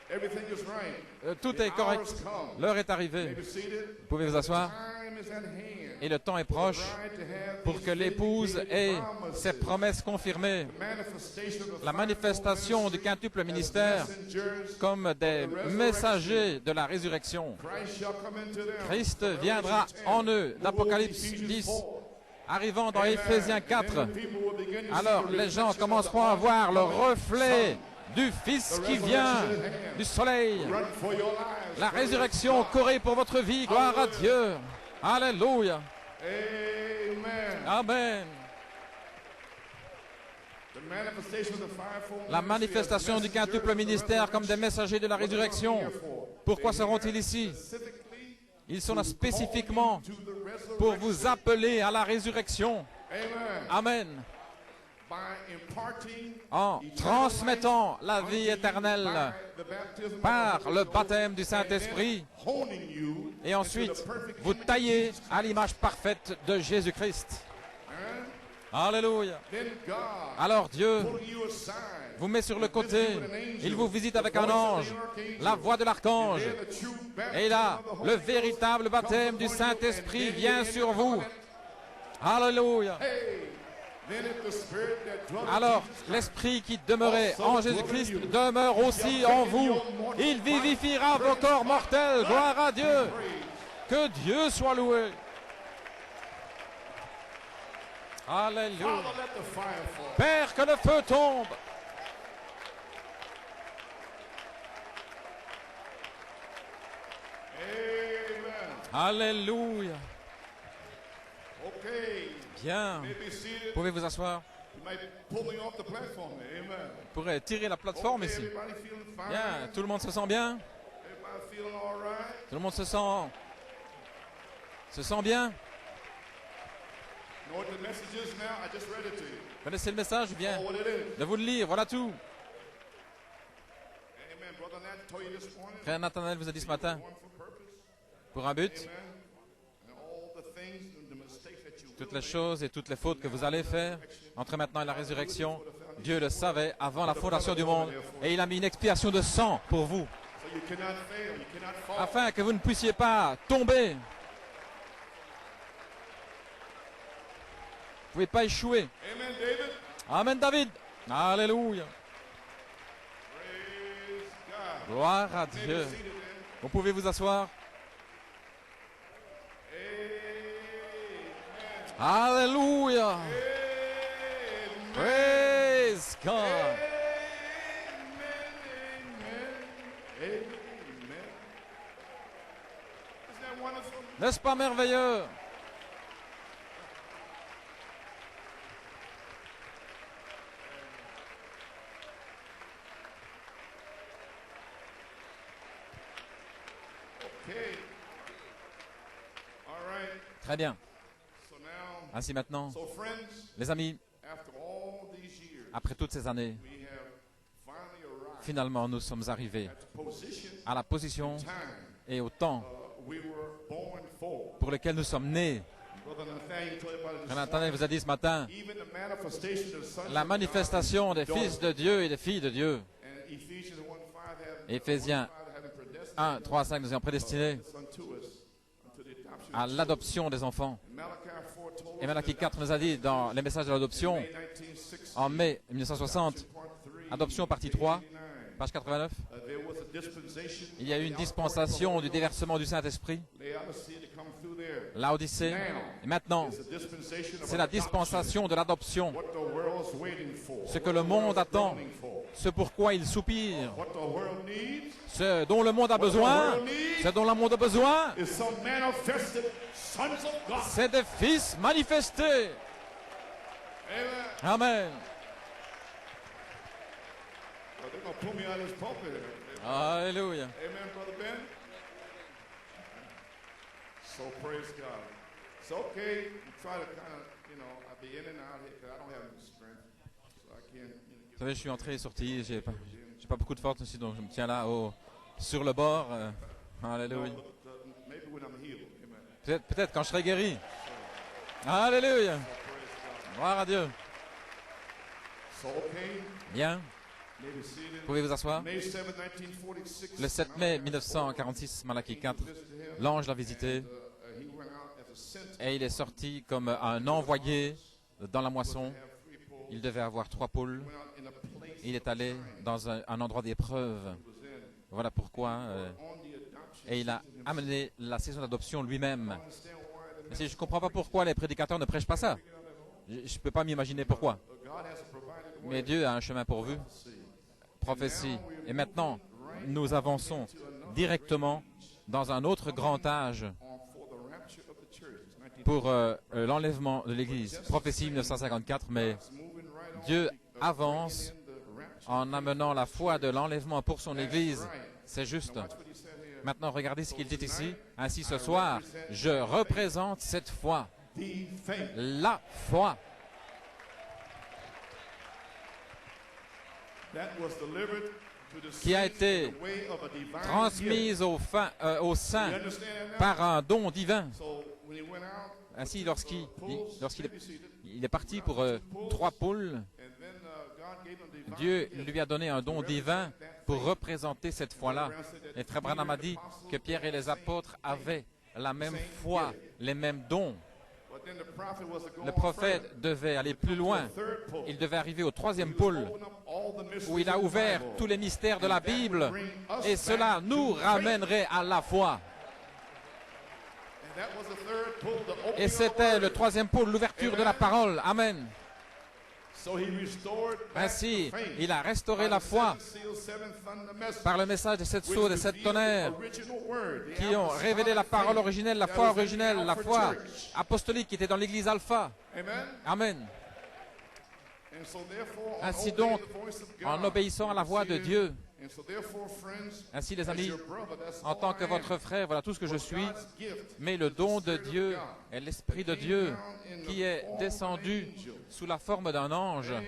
Everything is right. Tout The est correct. hour has come. L'heure est arrivée. Maybe seated. Vous pouvez vous asseoir. Time is at hand. Et le temps est proche Bride to have pour these que l'épouse vindicated ait promises. ses promesses confirmées. Manifestation of the La manifestation du fivefold quintuple ministry ministère as messengers. comme des messagers de la résurrection. Christ shall come into them. Christ viendra en eux, d'Apocalypse 10, arrivant dans Éphésiens 4. Alors les gens commenceront à voir le reflet du Fils qui vient du soleil. Run for your lives. La résurrection courait pour votre vie, gloire à Dieu. Alléluia. Amen. Amen. The manifestation of the fivefold La ministry manifestation as du messengers quintuple of the ministère comme des resurrection. messagers de la résurrection. Pourquoi seront-ils ici? Specifically Ils sont là spécifiquement to the resurrection. pour vous appeler à la résurrection. Amen. Amen. By imparting En transmettant la vie éternelle by the baptism par of the le Holy Ghost, baptême du Saint-Esprit. honing you Et ensuite, into the perfect vous image taillez of Jesus. à l'image parfaite de Jésus-Christ. Alléluia. Then God Alors Dieu pulling you aside. vous met sur le côté. Il vous visite avec un ange, la voix de l'archange. Then the true Et là, baptism of the le Holy véritable baptême du Saint-Esprit vient sur vous. Alléluia. Then if the spirit that dwelt in Alors, Jesus l'Esprit qui demeurait en Jésus-Christ demeure aussi en vous. Il vivifiera vos corps mortels. Gloire à Dieu. Que Dieu soit loué. Alléluia. Father, let the fire fall. Père, que le feu tombe. Amen. Alléluia. Okay. Bien. May be seated. Pouvez vous asseoir. You might pull me off the platform. Amen. Vous pourrez tirer la plateforme Okay, ici. everybody feeling fine? Bien. Tout le monde se sent bien? Everybody feeling all right? Tout le monde se sent bien? You know what the message is now? I just read it to you. Vous connaissez le message? Je viens Oh, what it is. de vous le lire. Voilà tout. Amen. Brother Nat told you this morning. Frère Nathanaël vous a dit ce matin, One for purpose. pour un but, Amen. And all the things and the mistakes that you toutes will les choses et toutes les fautes que vous allez faire, entre maintenant et la résurrection, Dieu le savait avant la fondation du monde, et il a mis une expiation de sang pour vous, so you cannot fail, you cannot fall. afin que vous ne puissiez pas tomber. Vous ne pouvez pas échouer. Amen, David. Amen, David. Alléluia. Praise God. Gloire à May be Dieu. seated then. Vous pouvez vous asseoir. Amen. Alléluia. Amen. Praise God. Amen. Amen. Isn't that wonderful? N'est-ce pas merveilleux? Okay. All right. Très bien. So now, Ainsi maintenant, so friends, les amis, after all these years, après toutes ces années, we have finally arrived finalement nous sommes arrivés at the position, à la position time et au temps we were born for. pour lequel nous sommes nés. Brother Nathaniel told you about it this Frère Nathanaël morning. vous a dit ce matin, Even the manifestation of the sons la of manifestation God des fils de Dieu et des filles de Dieu. and Ephesians 1:5 Éphésiens 1, 3, 5 nous ayons prédestinés à l'adoption des enfants. Et Malachie 4 nous a dit dans les messages de l'adoption, en mai 1960, adoption partie 3, page 89, il y a eu une dispensation du déversement du Saint-Esprit, l'Odyssée, et maintenant, c'est la dispensation de l'adoption, ce que le monde attend, ce pourquoi il soupire, ce dont le monde a besoin, ce dont le monde a besoin, c'est des fils manifestés. Amen. Alléluia. Amen, Brother Ben. So praise God. It's okay. You try to kind of, I'll be in and out here because I don't have any strength, so I can't. Vous savez, je suis entré et sorti, j'ai pas beaucoup de force aussi, donc je me tiens là sur le bord. Alléluia. Maybe when I'm healed. Amen. Peut-être quand je serai guéri. Alléluia. Gloire à Dieu. So okay. Bien. Maybe seated. Vous pouvez vous asseoir. May 7, 1946. Le 7 mai 1946, Malachie 4, l'ange l'a visité He went out as a sent. et il est sorti comme un envoyé dans la moisson. Il devait avoir 3 poules. Went out in a place Il est allé dans un endroit d'épreuve. Voilà pourquoi. on the adoption. Et il a amené la saison d'adoption lui-même. Understand why the Je ne comprends pas pourquoi les prédicateurs ne prêchent pas ça. Je ne peux pas m'imaginer pourquoi. God has provided way. Mais Dieu a un chemin pourvu. Prophétie. Et maintenant, nous avançons directement dans un autre grand âge For the rapture of the church. It's 19 pour l'enlèvement de l'Église. Prophétie 1954, mais moving right on. Dieu avance The rapture. en amenant la foi de l'enlèvement pour son Église. C'est juste. What he said here. Maintenant, regardez ce qu'il dit ici. Ainsi, ce soir, je représente cette foi, The faith. la foi That was delivered to the qui a saints été in the way of a divine gift. transmise aux You saints understand that now? par un don divin. So when he went out, Ainsi, lorsqu'il pulls, il est parti pour 3 poules, and then God gave him divine Dieu gift. lui a donné un don divin pour représenter cette foi-là. Et Frère Branham a dit que Pierre et les apôtres avaient la même foi, les mêmes dons. But then the prophet was to go Le on prophète further. devait aller plus loin. Third pull. Il devait arriver au 3e pôle, Open up all the mysteries où il a of the ouvert Bible. tous les mystères de la And that would Bible. bring us Et cela back nous to faith. ramènerait à la foi. And that was the third pull, the opening Et of the c'était word. le troisième pôle, l'ouverture de la parole. Amen. So he restored back Ainsi, the faith il a restauré by la the foi seven seals, seven thunder messages, par le message des 7 which sceaux, des 7 revealed tonnerres, the original word, the qui ont apostolic révélé la parole faith originelle, la that foi was in the originelle, la Alpha foi Church. apostolique qui était dans l'église Alpha. Amen. Amen. And so therefore, on Ainsi obeying donc, the voice of God, en obéissant à la voix de Dieu, and so therefore, friends, ainsi les as amis, your brother, that's en all tant que I am. votre frère, voilà tout ce que je suis, God's gift mais le is the don de Spirit of Dieu God est l'Esprit de that came Dieu down in the qui est form of an descendu angel. sous la forme d'un ange. Amen.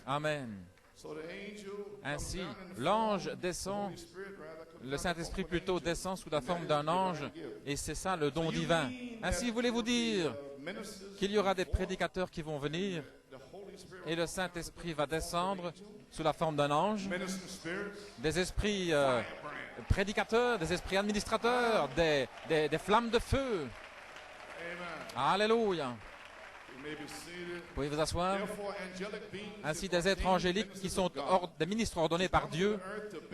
Amen. So the angel Ainsi, comes down in the l'ange form- descend, the Holy Spirit, rather, comes le down Saint-Esprit in the form of an plutôt angel. descend sous la And that forme is d'un the ange, divine gift. et c'est ça le don So you divin. mean Ainsi, that voulez-vous dire ministers qu'il y aura des will form, prédicateurs qui vont venir the Holy Spirit et le Saint-Esprit va descendre sous la forme d'un ange, ministering spirits, des esprits firebrand. prédicateurs, des esprits administrateurs, des flammes de feu. Amen. Alléluia. You may be seated. Pouvez vous asseoir. Therefore, angelic beings Ainsi, is des êtres ordained angéliques qui ministers sont of God, des ministres ordonnés par Dieu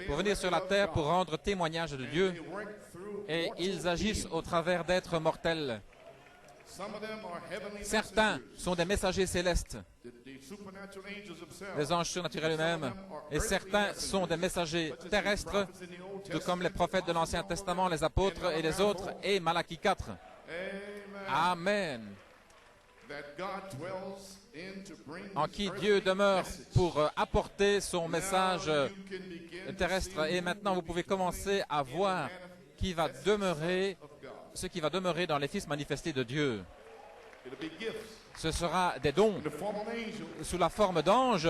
pour venir sur la terre pour rendre témoignage de Dieu, They work through et mortal ils agissent beings. au travers d'êtres mortels. Some of them are heavenly Certains messengers, sont des messagers célestes, the supernatural angels themselves. des anges surnaturels eux-mêmes, et certains sont des messagers Such as the terrestres, prophets in the Old tout comme les Testament, prophètes de l'Ancien Testament, les apôtres et les autres, et Malachie 4. Amen. Amen. That God dwells in to bring En his qui earthly Dieu demeure message. pour apporter son message Now you can begin to terrestre. see Et maintenant, vous pouvez commencer à in the voir qui va manifested demeurer, sons of God. ce qui va demeurer dans les fils manifestés de Dieu. It'll be gifts Ce sera des dons in the form of angels. sous la forme d'anges.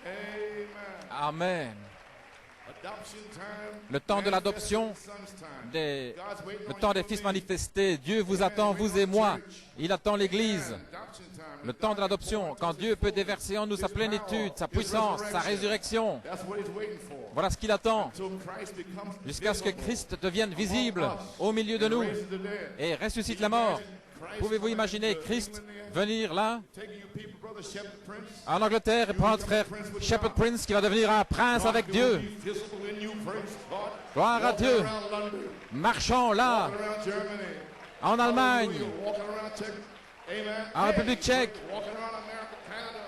Amen. Amen. Adoption time, Le temps de l'adoption, manifested sons time. des- God's waiting le on temps you des and fils me. manifestés. Dieu vous attend, vous et moi. Il attend l'Église. Adoption time. Le temps de l'adoption, quand Dieu peut déverser en nous sa plénitude, sa puissance, sa résurrection. That's what he's waiting for. Voilà ce qu'il attend, Till Christ becomes jusqu'à ce que visible Christ devienne visible among us au milieu de and nous raises the dead. et ressuscite la mort. Christ Pouvez-vous coming imaginer into Christ England, venir là, taking you people, brother Shepherd Prince, en Angleterre, et prendre frère Shepherd Prince qui va devenir un prince avec God Dieu? will be visible in you, praise God. Gloire à Walking Dieu. around London, Marchant là, walking around Germany, en Allemagne, hallelujah, walking around Czech, amen. en République tchèque, Walking around America, Canada,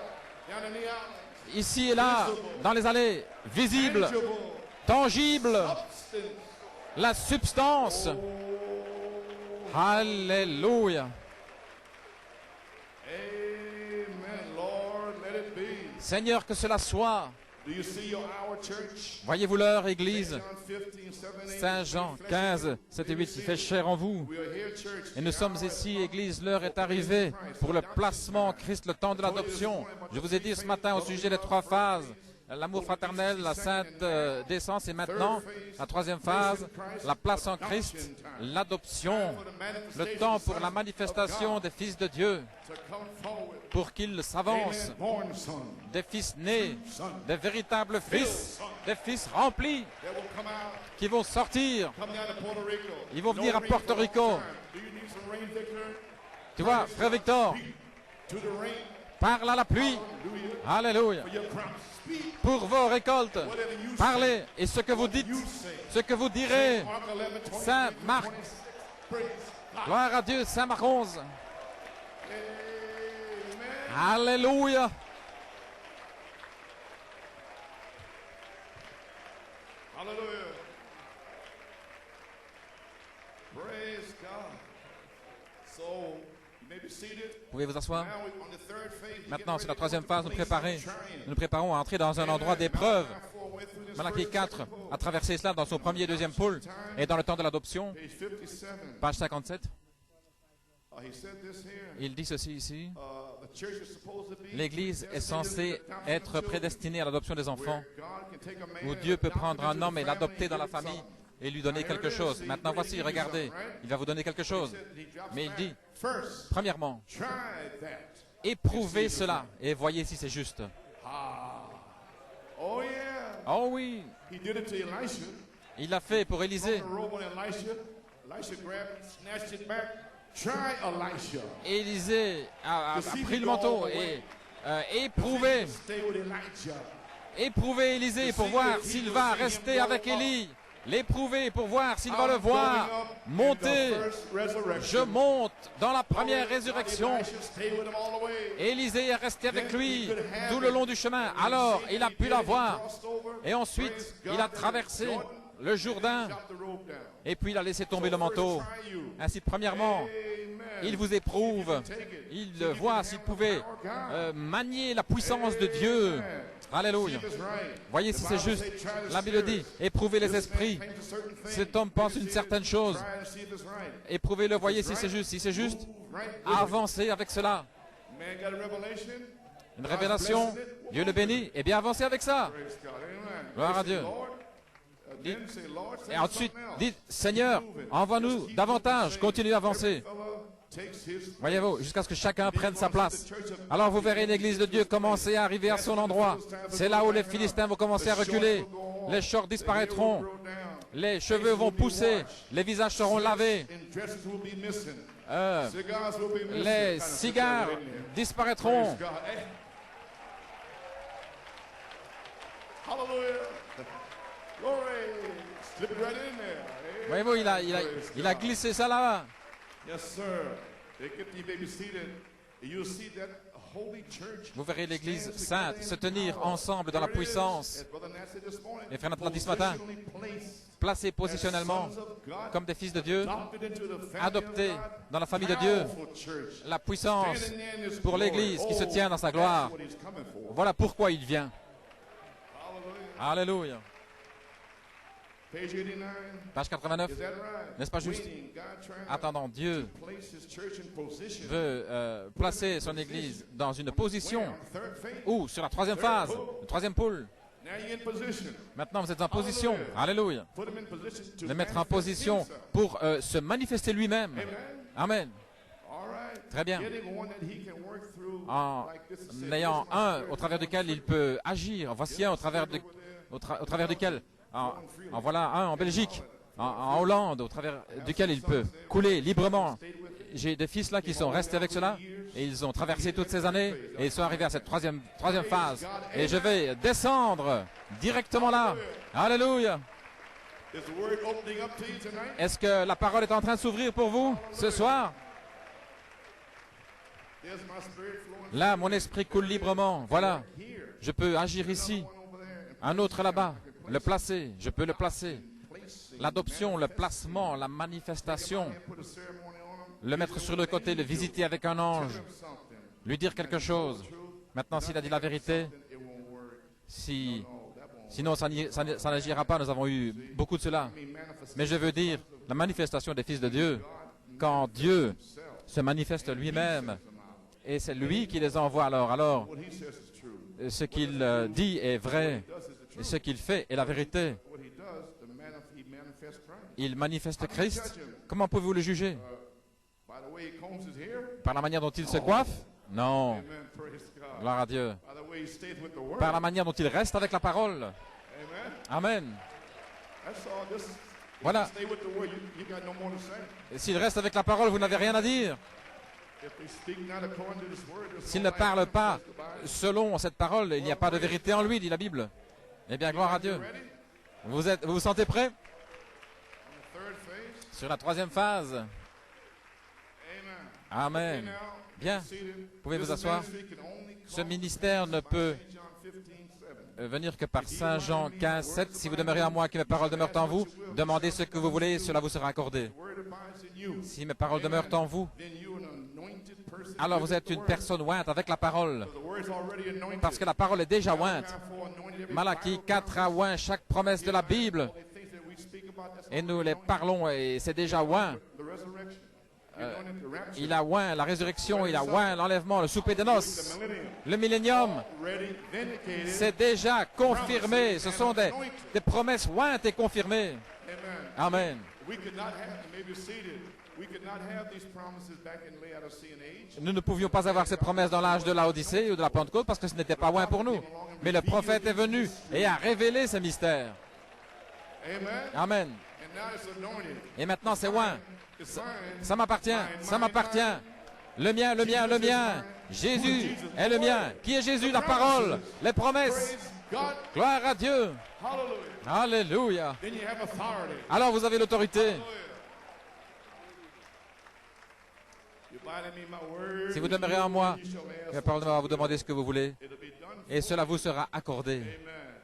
down in the islands, ici et là, dans les allées, visible, tangible, tangible, substance. la substance. Alléluia. Amen, Lord, let it be. Seigneur, que cela soit. Do you see your hour, church? Voyez-vous l'heure, Église? John 15, 7, 8, Saint Jean 15, 7 et 8, il fait chair en vous. We are here, church. Et nous sommes ici, Église, l'heure est arrivée pour le placement en Christ, le temps de l'adoption. Je vous ai dit ce matin au sujet des 3 phases. L'amour fraternel, la sainte décence et maintenant, la 3e phase, la place en Christ, l'adoption, le temps pour la manifestation des fils de Dieu, To come forward. pour qu'ils s'avancent, Amen. Born son. des fils nés, des véritables fils, des fils remplis That will come out, qui vont sortir. come down to Puerto Rico. Ils vont venir à rain Porto for a long Rico. time. Do you need some rain, Victor? Tu vois, frère Victor, To the rain. parle à la pluie. Hallelujah. Alléluia. For your crops. Speak Pour vos récoltes, whatever you parlez. Et ce que vous dites, you say. ce que vous direz, Mark 11, 23, Saint Marc. 26. Praise God. gloire à Dieu, Saint Marc 11. Amen. Alléluia. Hallelujah. Praise God. So, you may be seated. Pouvez vous asseoir. Now, on the third phase, we Maintenant, get sur la ready to 3e go phase, to nous the place préparer. of trying. Nous nous préparons à entrer dans un endroit d'épreuve. Malachi 4 went through this Malachie first 4 second a traversé cela dans son premier et deuxième pôle. Et dans le temps de l'adoption, page 57. page 57, He said this here. il dit ceci ici. The church is supposed to be L'Église est predestinated censée to the adoption of être children, prédestinée à l'adoption des enfants, where God can take a man où and Dieu peut adopt him prendre un into homme the et l'adopter family dans la and give him famille something. et lui donner quelque chose. Maintenant, voici, regardez, il va vous donner quelque chose. He drops Mais il back. dit, First, premièrement, try that. éprouvez cela et voyez si c'est juste. Oh yeah. Oh oui, He did it to Elisha. il l'a fait pour Élisée. The robe on Elisha. Elisha grabbed it, snatched it back. Try Elisha. Élisée a pris le manteau et éprouvez, Stay with Elijah. éprouvez Élisée pour voir s'il va rester avec Élie. l'éprouver pour voir s'il va le voir monter. Je monte dans la première résurrection. Élisée est resté avec lui tout le long du chemin. Alors, il a pu la voir. Et ensuite, il a traversé le Jourdain. Et puis, il a laissé tomber le manteau. Ainsi, premièrement, il vous éprouve. Il voit s'il pouvait manier la puissance de Dieu. Alléluia. Voyez si c'est juste. La Bible dit, éprouvez les esprits. Cet homme pense une certaine chose. Éprouvez-le, voyez si c'est juste. Si c'est juste, avancez avec cela. Une révélation, Dieu le bénit. Et bien avancez avec ça. Gloire à Dieu. Et ensuite, dites, Seigneur, envoie-nous davantage. Continuez d'avancer. Voyez-vous, jusqu'à ce que chacun prenne sa place. Alors vous verrez l'église de Dieu commencer à arriver à son endroit. C'est là où les Philistins vont commencer à reculer. Les shorts disparaîtront. Les cheveux vont pousser. Les visages seront lavés. Les cigares disparaîtront. Voyez-vous, il a glissé ça là. Vous verrez l'église sainte se tenir ensemble dans la puissance. Les frères Nathan l'a dit ce matin, placés positionnellement comme des fils de Dieu, adoptés dans la famille de Dieu. La puissance pour l'église qui se tient dans sa gloire. Voilà pourquoi il vient. Alléluia. Page 89, n'est-ce pas juste? Attendant, Dieu veut placer son Église dans une position ou sur la troisième phase, la troisième poule. Maintenant, vous êtes en position, alléluia, de mettre en position pour se manifester lui-même. Amen. Très bien. En ayant un au travers duquel il peut agir, voici un au travers duquel... En voilà un en Belgique, en Hollande, au travers duquel il peut couler librement. J'ai des fils là qui sont restés avec cela et ils ont traversé toutes ces années et ils sont arrivés à cette troisième phase. Et je vais descendre directement là. Alléluia. Est-ce que la parole est en train de s'ouvrir pour vous ce soir? Là, mon esprit coule librement. Voilà, je peux agir ici. Un autre là-bas. Le placer, je peux le placer. L'adoption, le placement, la manifestation. Le mettre sur le côté, le visiter avec un ange. Lui dire quelque chose. Maintenant, s'il a dit la vérité, sinon ça n'agira pas, nous avons eu beaucoup de cela. Mais je veux dire, la manifestation des fils de Dieu, quand Dieu se manifeste lui-même, et c'est lui qui les envoie alors ce qu'il dit est vrai. Et ce qu'il fait est la vérité. Il manifeste Christ. Comment pouvez-vous le juger? Par la manière dont il se coiffe? Non. Gloire à Dieu. Par la manière dont il reste avec la parole. Amen. Voilà. S'il reste avec la parole, vous n'avez rien à dire. S'il ne parle pas selon cette parole, il n'y a pas de vérité en lui, dit la Bible. Eh bien, gloire à Dieu. Vous vous sentez prêts? Sur la troisième phase. Amen. Bien. Vous pouvez vous asseoir. Ce ministère ne peut venir que par Saint Jean 15, 7. Si vous demeurez en moi, que mes paroles demeurent en vous, demandez ce que vous voulez et cela vous sera accordé. Si mes paroles demeurent en vous, alors vous êtes une personne ointe avec la parole. Parce que la parole est déjà ointe. Malachie 4 a oint chaque promesse de la Bible. Et nous les parlons et c'est déjà oint. Il a oint la résurrection, il a oint l'enlèvement, le souper des noces, le millénium. C'est déjà confirmé. Ce sont des promesses ointes et confirmées. Amen. Nous ne pouvions pas avoir ces promesses dans l'âge de l'Odyssée ou de la Pentecôte parce que ce n'était pas loin pour nous. Mais le prophète est venu et a révélé ces mystères. Amen. Et maintenant c'est loin. Ça m'appartient, ça m'appartient. Le mien, le mien, le mien. Jésus est le mien. Qui est Jésus? La parole, les promesses. God. Gloire à Dieu. Hallelujah. Alléluia. Then you have authority. Alors vous avez l'autorité. Hallelujah. You abide in me, my word. Si vous demeurez en moi, You shall ask la parole de moi va vous demander ce que vous voulez, It'll be done. et cela vous sera accordé. Amen.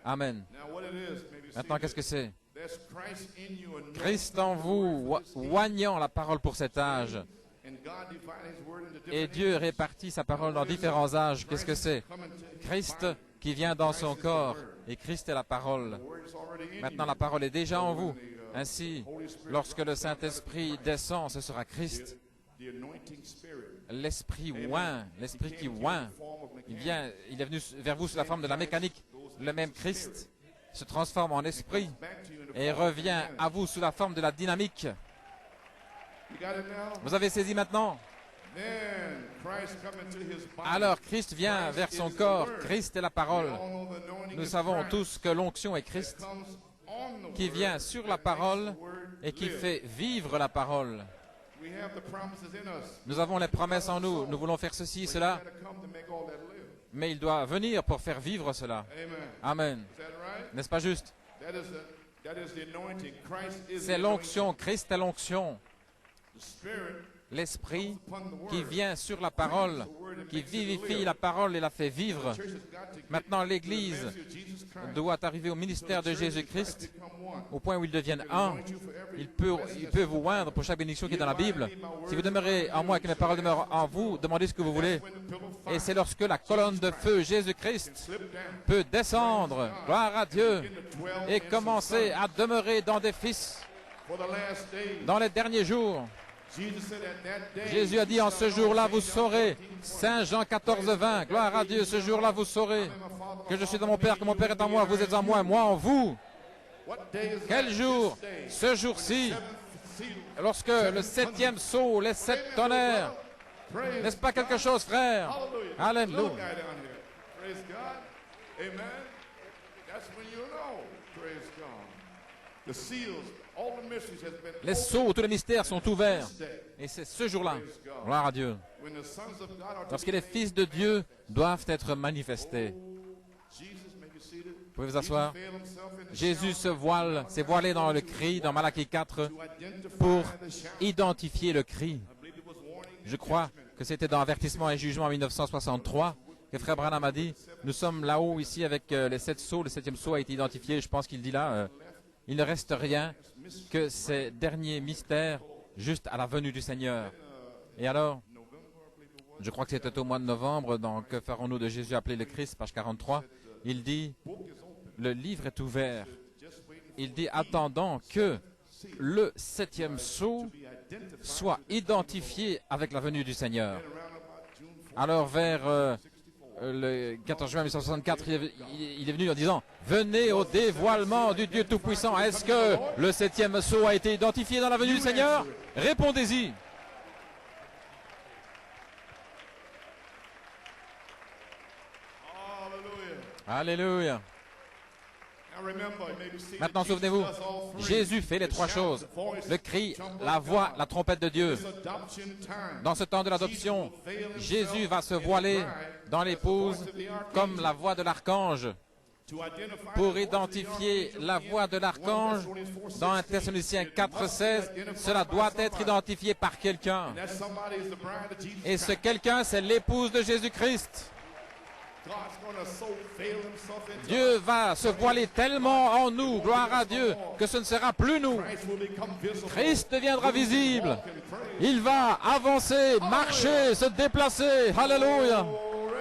Amen. Now what it is, maybe Maintenant, qu'est-ce que c'est? there's Christ in you and Christ en vous, oignant la parole pour cet âge. and God divided his word into Et different Dieu répartit sa parole dans différents âges. Qu'est-ce que c'est? Christ qui vient dans son corps. Et Christ est la parole. Maintenant, la parole est déjà en vous. Ainsi, lorsque le Saint-Esprit descend, ce sera Christ. the anointing spirit. L'Esprit oint, l'Esprit qui oint. Il est venu vers vous sous la forme de la mécanique. Le même Christ se transforme en esprit Back to you in the et revient à vous sous la forme de la dynamique. You got it now? Vous avez saisi maintenant? Then Christ come into his body. Alors Christ vient vers son corps. Christ est la parole. We all know the anointing Nous is savons Christ. tous que l'onction est Christ, Comes on the qui word vient sur la that parole makes the word et qui live. fait vivre la parole. We have the promises in us. Nous avons les promesses en nous. Nous voulons faire ceci, But cela, you gotta come to make all that live. mais il doit venir pour faire vivre cela. Amen. Amen. Is that right? N'est-ce pas juste? That is the anointing. Christ is C'est the l'onction. Christ est l'onction. anointing. The Spirit L'Esprit upon the word. qui vient sur la parole, qui vivifie la parole et la fait vivre. The church has got to get Maintenant, to the l'Église ministry of Jesus Christ. doit arriver au ministère de So the church and Jésus-Christ Christ become one. au point où ils deviennent Can un. anoint you for every Il peut vous oindre pour chaque bénédiction qui est dans la Bible. Si vous demeurez en moi et que mes paroles demeurent en vous, demandez ce que vous voulez. when the pillar of Et fire c'est lorsque la colonne de feu, Jésus-Christ, slip down peut descendre, gloire à Dieu, begin to dwell et in some commencer sons à demeurer dans des fils for the last days. dans les derniers jours. Jesus said at that day, Jésus a dit, en ce jour-là, vous saurez, Saint Jean 14, 20, gloire à Dieu, ce jour-là, vous saurez que je suis dans mon Père, que mon Père est en moi, vous êtes en moi, moi en vous. what day is Quel that? jour? This day. Ce jour-ci, lorsque le septième sceau, les sept tonnerres, Praise n'est-ce pas quelque chose, frère? Hallelujah. Alléluia. Little guy down here. Praise God. Amen. That's when you know. Praise God. The seals, all the mysteries has been Les opened sceaux, tous les mystères sont ouverts. this day. Et c'est ce jour-là, gloire à Dieu, When the sons of God are to lorsque be les made, fils de Dieu doivent être manifestés. Jesus, make you seated. Vous pouvez vous asseoir. Veil himself in the Jésus se voile, s'est voilé dans le cri, dans Malachie 4, to identify pour the shout. identifier le cri. I believe it was warning. Je crois que c'était dans Avertissement et Jugement en 1963 que Frère Branham a dit, nous sommes là-haut ici avec les sept sceaux, le septième sceau a été identifié, je pense qu'il dit là, il ne reste rien que ces derniers mystères juste à la venue du Seigneur. Et alors, je crois que c'était au mois de novembre, dans Que ferons-nous de Jésus appelé le Christ, page 43, il dit, le livre est ouvert. Il dit, attendant que le septième sceau soit identifié avec la venue du Seigneur. Alors vers le 14 juin 1964, il est venu en disant, venez au dévoilement du Dieu Tout-Puissant. Est-ce que le septième sceau a été identifié dans la venue du Seigneur? Répondez-y. Hallelujah. Alléluia. Now remember, you may be seated. Maintenant, Jesus souvenez-vous, does all three. Jésus fait les trois The choses. shout, the voice, Le cri, trumpet la of voix, God. la trompette de Dieu. This adoption time. Dans ce temps de l'adoption, Jesus will veil himself Jésus va se in the voiler bride dans as the l'épouse voice of the archangel comme la voix de l'archange. to identify Pour the voice of the identifier archangel la in voix de 1 l'archange Thessalonians 4:16. dans 1 Thessaloniciens It must be 4,16, identified cela by doit être somebody. identifié par quelqu'un. And that somebody is the bride of Jesus Et ce Christ. quelqu'un, c'est l'épouse de Jésus-Christ. God's gonna so veil himself into Dieu us. va se voiler tellement en nous, gloire à Dieu, que ce ne sera plus nous. Christ will become visible. Christ deviendra visible. Walk and praise. Il va avancer, marcher, se déplacer. Alléluia. Glory.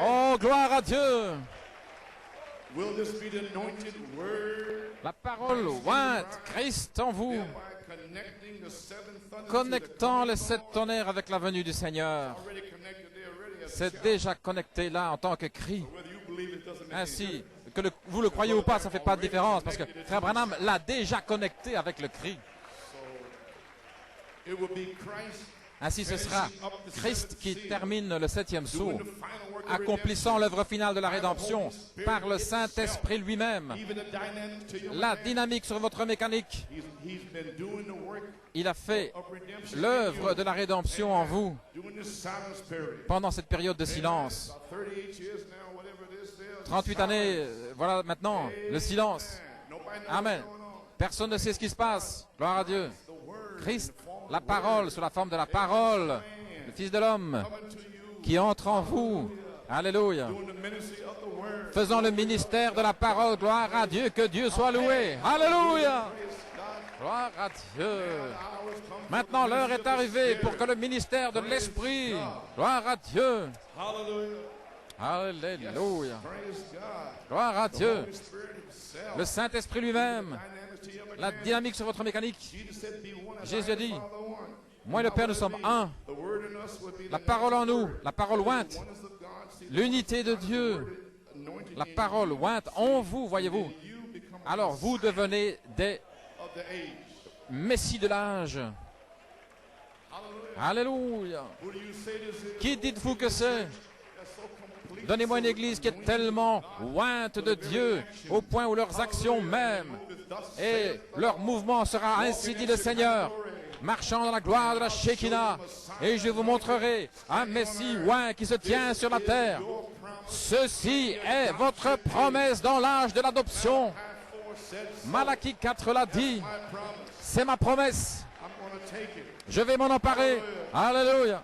Oh, gloire à Dieu. Will this be the anointed word? La parole ointe, Christ en vous, Thereby connecting the seven thunders to the connectant les coming sept God. tonnerres avec la venue du Seigneur. Already connected there already as a C'est shout. déjà connecté là en tant que cri. Whether you believe it doesn't make any Ainsi, difference. que vous le croyez ou pas, ça ne fait pas de différence parce que Frère Branham l'a déjà connecté avec le cri. It will be Christ Ainsi, ce sera Christ qui termine le septième doing sceau, the final work of accomplissant redemption. l'œuvre finale de la rédemption par le Saint-Esprit lui-même. Even the dynamic to your La man. dynamique sur votre mécanique. He's been doing the work Il a fait of redemption in l'œuvre you. de la rédemption en vous During this silence period. pendant cette période de silence. About 38 years now, whatever it is there. 38 années, voilà maintenant, le silence. Amen. Personne ne sait ce qui se passe. Gloire à Dieu. Christ, la parole, sous la forme de la parole, le Fils de l'homme, qui entre en vous. Alléluia. Faisant le ministère de la parole. Gloire à Dieu, que Dieu soit loué. Alléluia. Gloire à Dieu. Maintenant, l'heure est arrivée pour que le ministère de l'Esprit, gloire à Dieu. Alléluia. Gloire à Dieu. Le Saint-Esprit lui-même, la dynamique sur votre mécanique. Jésus a dit, moi et le Père, nous sommes un. La parole en nous, la parole ointe, l'unité de Dieu, la parole ointe en vous, voyez-vous. Alors vous devenez des messies de l'âge. Alléluia. Qui dites-vous que c'est? Donnez-moi une église qui est tellement ointe de Dieu, au point où leurs actions même et leur mouvement sera, ainsi dit le Seigneur, marchant dans la gloire de la Shekinah. Et je vous montrerai un Messie oint qui se tient sur la terre. Ceci est votre promesse dans l'âge de l'adoption. Malachie 4 l'a dit. C'est ma promesse. Je vais m'en emparer. Alléluia.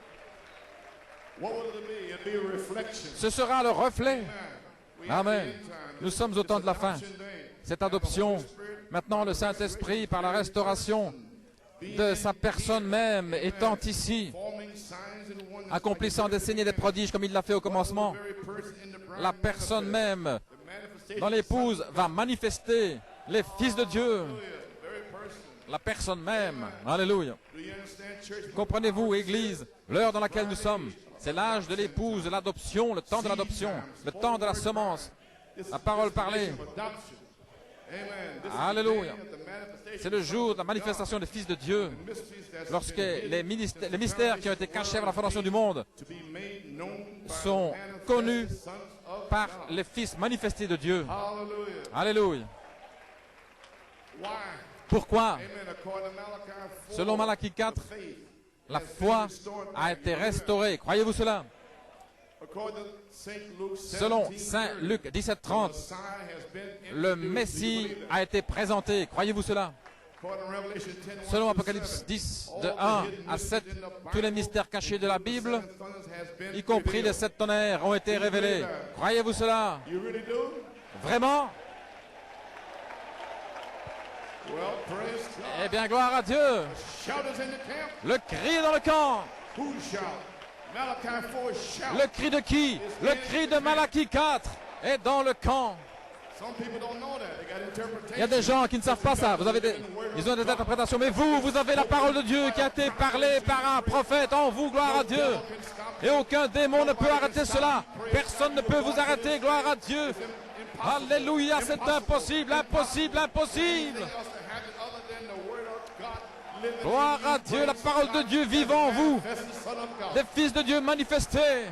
Ce sera le reflet. Amen. Nous sommes au temps de la fin. Cette adoption, maintenant le Saint-Esprit, par la restauration de sa personne même, étant ici, accomplissant des signes et des prodiges comme il l'a fait au commencement, la personne même dans l'épouse va manifester les fils de Dieu. La personne même. Alléluia. Comprenez-vous, Église, l'heure dans laquelle nous sommes? C'est l'âge de l'épouse, de l'adoption, le temps de l'adoption, le temps de la semence, la parole parlée. Alléluia. C'est le jour de la manifestation des fils de Dieu, lorsque les mystères qui ont été cachés avant la fondation du monde sont connus par les fils manifestés de Dieu. Alléluia. Pourquoi? Selon Malachie 4, la foi a été restaurée. Croyez-vous cela? Selon Saint Luc 17:30, le Messie a été présenté. Croyez-vous cela? Selon Apocalypse 10, de 1 à 7, tous les mystères cachés de la Bible, y compris les 7 tonnerres, ont été révélés. Croyez-vous cela? Vraiment? Eh bien, gloire à Dieu. Le cri est dans le camp. Le cri de qui? Le cri de Malachie 4 est dans le camp. Il y a des gens qui ne savent pas ça. Ils ont des interprétations. Mais vous avez la parole de Dieu qui a été parlée par un prophète en vous. Gloire à Dieu. Et aucun démon ne peut arrêter cela. Personne ne peut vous arrêter. Gloire à Dieu. Alléluia. C'est impossible, impossible, impossible. Gloire à Dieu, la parole de Dieu vivant en vous, des fils de Dieu manifestés.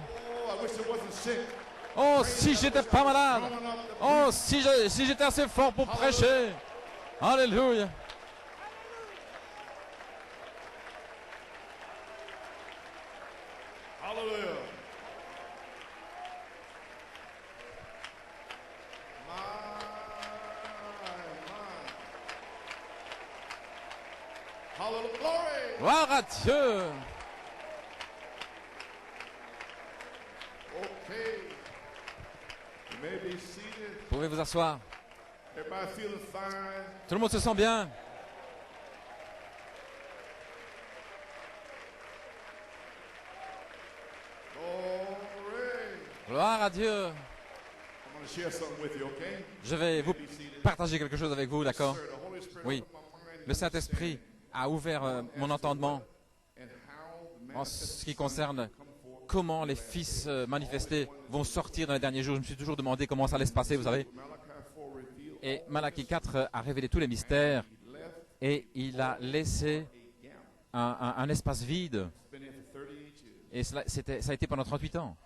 Oh, si j'étais pas malade. Oh, si j'étais assez fort pour prêcher. Alléluia. Hallelujah. Hallelujah. Gloire à Dieu. Okay. You may be seated. Vous pouvez vous asseoir. Everybody feeling fine? Tout le monde se sent bien. Glory. Gloire à Dieu. I'm going to share something with you, okay? Je vais vous partager quelque chose avec vous, d'accord? Sir, the Holy Spirit Oui. opened my mind Le Saint-Esprit a ouvert mon entendement and how the en ce qui concerne comment les fils manifestés vont sortir dans les derniers jours. Je me suis toujours demandé comment ça allait se passer, vous savez. Malachi 4 revealed Et Malachie 4 a révélé tous les mystères et il a laissé un espace vide. been in for 38 years. Et ça a été pendant 38 ans.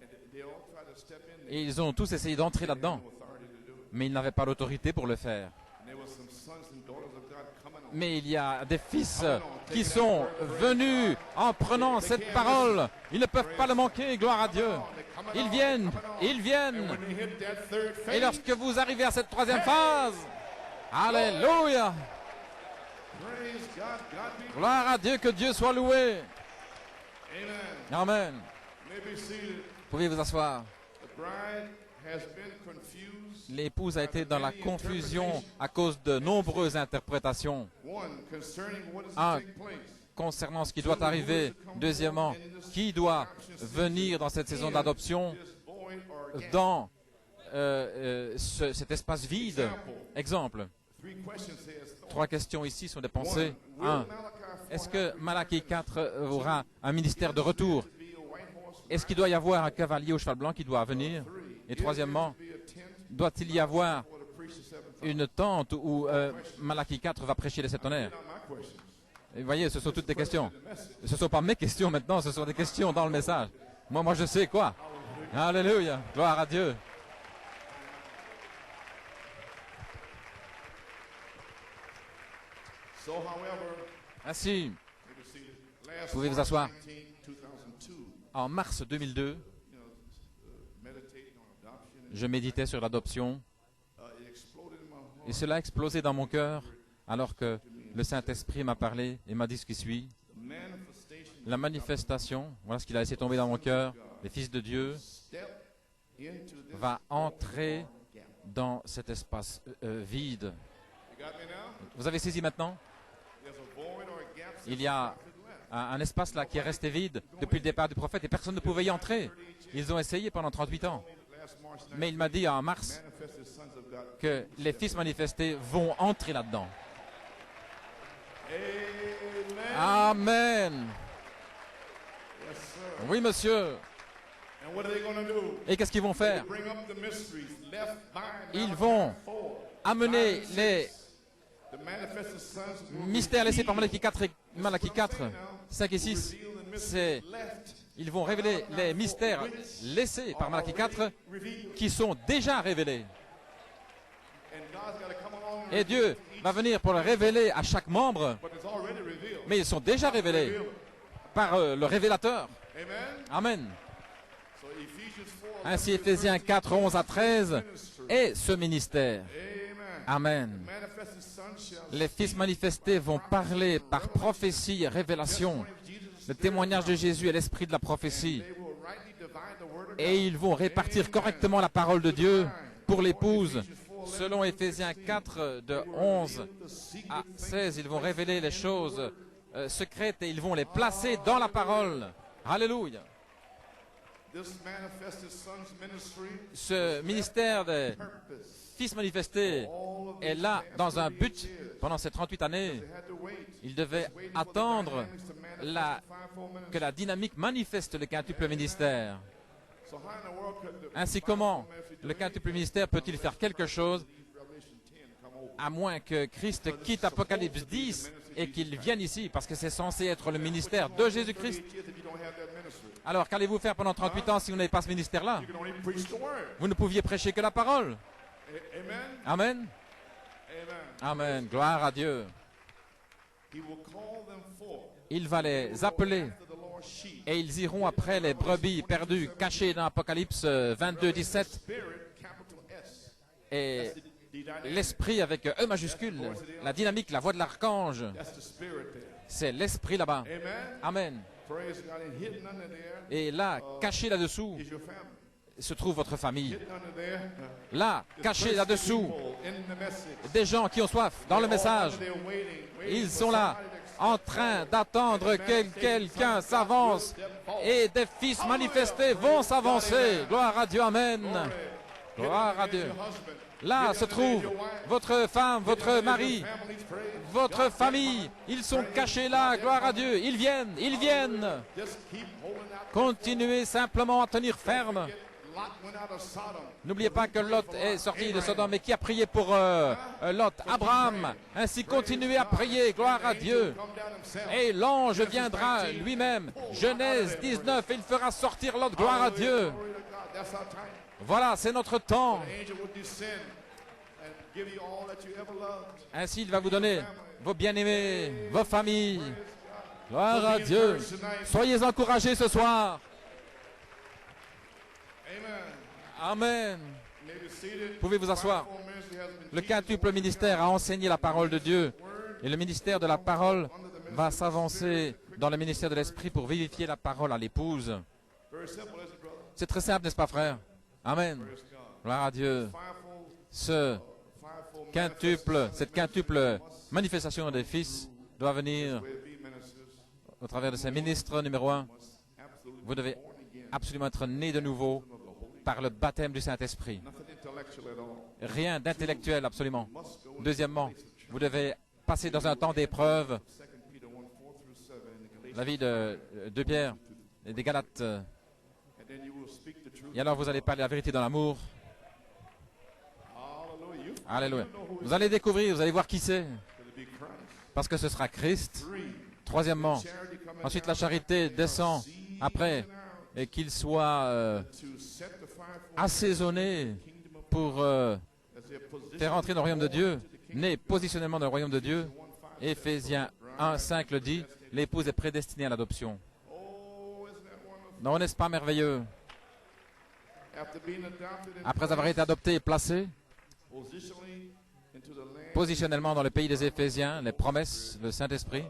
And they all try to step in Et ils ont tous essayé d'entrer là-dedans, authority to do it. mais ils n'avaient pas l'autorité pour le faire. And there were some sons and daughters of God coming on. Mais il y a des fils qui sont venus en prenant cette parole. Ils ne peuvent pas le manquer, gloire à Dieu. They're coming Ils viennent, ils viennent. When they hit that third phase, Et lorsque vous arrivez à cette troisième phase, alléluia, praise God, God be gloire à Dieu, que Dieu soit loué. Amen. Amen. May be seated. Vous pouvez vous asseoir. The bride has been confused. L'épouse a été dans la confusion à cause de nombreuses interprétations. One, concerning what is to Ah. take place. Concernant ce qui doit arriver. Deuxièmement, qui doit venir dans cette saison d'adoption This void or gap. dans cet espace vide. Exemple, Three questions says. 3 questions ici sont des pensées. Will 1. Malachi Est-ce que Malachie 4 aura un ministère de retour? be a white horse? Est-ce qu'il doit y avoir un cavalier au cheval blanc qui doit venir? Et troisièmement, Be a tent doit-il y avoir for the priest of 7,000? une tente où Malachie 4 va prêcher les septonnaires? Not my questions. Et vous voyez, ce sont toutes des questions. Ce ne sont pas mes questions maintenant, ce sont des questions dans le message. Moi je sais quoi. Alléluia, gloire à Dieu. So, however, Ainsi, may be seated. Last Pouvez vous March asseoir. 19, 2002, en mars 2002, meditating on adoption, je méditais sur l'adoption it exploded in my heart. et cela a explosé dans mon cœur alors que le Saint-Esprit m'a parlé et m'a dit ce qui suit. The manifestation La manifestation, voilà ce qu'il a laissé tomber dans mon cœur, les fils de Dieu, step into this. va entrer dans cet espace vide. You got me now? Vous avez saisi maintenant? There's a void or a gap. Il y a un espace là qui est resté vide depuis le départ du prophète et personne ne pouvait y entrer. Ils ont essayé pendant 38 ans. Last March 9, Mais il m'a dit en mars manifested sons of God. que les fils manifestés vont entrer là-dedans. Amen. Amen. Yes, sir. Oui, monsieur. And what are they going to do? Et qu'est-ce qu'ils vont faire? Bring up the mysteries left by Ils Malachi vont 4, amener 5 and les 6. The manifested sons will mystères laissés par reveal- Malachie 4, Malachie 4, 5 et 6. reveal the mysteries C'est, left, ils vont révéler les mystères laissés par Malachie 4 revealed. qui sont déjà révélés. And God's got to come along and Et Dieu va venir pour le révéler à chaque membre, but it's already revealed. mais ils sont déjà révélés par le révélateur. Amen. Amen. So Ephesians 4, Ainsi, Éphésiens 4, 11 à 13 est ce ministère. Amen. Amen. Manifested sons shall Les fils manifestés vont parler par prophétie et révélation. Le témoignage de Jésus est l'esprit de la prophétie. they will rightly divide the word of God. Et ils vont répartir correctement la parole de Dieu pour l'épouse. Selon Éphésiens 4, de 11 à 16, ils vont révéler les choses secrètes et ils vont les placer dans la parole. Alléluia. This manifested sons ministry Ce ministère des purpose. fils manifestés All of est these là past dans un 38 but years, pendant ces 38 années. they had to wait. Ils devaient Waiting for the attendre dynamics to manifest la- the fivefold ministry. que la dynamique manifeste le quintuple ministère. So how in the world could the Ainsi, fivefold comment ministry do le quintuple ministère peut-il faire quelque chose Revelation 10 come over? à moins que Christ quitte Apocalypse 10 et qu'il vienne ici, parce que c'est censé être le ministère de Jésus-Christ. 38 years if you don't have that ministry. Alors qu'allez-vous faire pendant 38 ans si vous n'avez pas ce ministère-là? You can only preach the word. Vous ne pouviez prêcher que la parole. Amen. Amen. Amen. Amen. Gloire à Dieu. He will call them forth Il va les appeler after the Lord's sheep. et ils iront après les brebis perdues cachées dans Apocalypse 22, 17. Spirit, capital S. Et The dynamic. l'esprit avec E majuscule, la dynamique, la voix de l'archange, That's the spirit there. c'est l'esprit là-bas. Amen. Amen. Praise God. And hidden under there Et là, caché là-dessous, is your family. se trouve votre famille. Hidden under there. Là, caché là-dessous, People in the message. des gens qui ont soif dans le message. They're waiting Ils for sont là, somebody to en train d'attendre que quelqu'un s'avance. Et des fils manifestés vont s'avancer. Gloire à Dieu, Amen. Gloire à Dieu. your husband. Là se trouve votre femme, votre mari, Families, praise. votre famille. Ils sont cachés là, gloire à Dieu. Ils viennent, ils viennent. Just keep holding out. Continuez simplement à tenir ferme. Lot went out of Sodom. N'oubliez pas que Lot est sorti de Sodome et qui a prié pour Lot, Abraham. Ainsi continuez à prier, gloire à Dieu. Come down himself. Et l'ange viendra lui-même. Genèse 19, il fera sortir Lot, gloire à Dieu. Glory to God. That's our time. Voilà, c'est notre temps. The angel will descend and give you all that you ever loved. Ainsi, il va vous donner vos bien-aimés, vos familles. Gloire à Dieu. Soyez encouragés ce soir. Amen. You may be seated. Pouvez vous asseoir. Fivefold ministry has been Le teaching quintuple ministère a enseigné la parole de Dieu. Et le ministère de la parole va s'avancer dans le ministère de l'Esprit pour vivifier la parole à l'épouse. very simple, isn't it, brother? C'est très simple, n'est-ce pas, frère? Amen. Praise God. Gloire à Dieu. Fivefold Cette quintuple manifestation des fils doit venir way to be ministers au travers de ces ministres numéro 1. must absolutely Vous devez be born again absolument être né de nouveau of the Holy. par le baptême du Saint-Esprit. Nothing intellectual at all. Rien d'intellectuel, absolument. Must go into Deuxièmement, the place of vous devez passer dans un temps d'épreuve. 2 Peter 1, 4 through 7 in the Galatians. La vie de Pierre et des Galates. And then you will speak the truth. Et alors vous allez parler la vérité dans l'amour. Hallelujah. You Alléluia. know who Vous allez découvrir, vous allez voir qui c'est. it's going to be Christ. Parce que ce sera Christ. 3. Troisièmement, Charity coming ensuite down la charité descend seasoned après out et qu'il soit to set the fivefold assaisonné kingdom of pour as their position faire entrer dans le royaume de Dieu, né positionnellement dans le royaume de Dieu. Éphésiens 1, 5 le dit, l'épouse est prédestinée à l'adoption. Oh, isn't that wonderful? Non, n'est-ce pas merveilleux? After being adopted in Après avoir été adopté et placé positionally into the land, positionnellement dans le pays des Éphésiens, les promesses, le Saint-Esprit,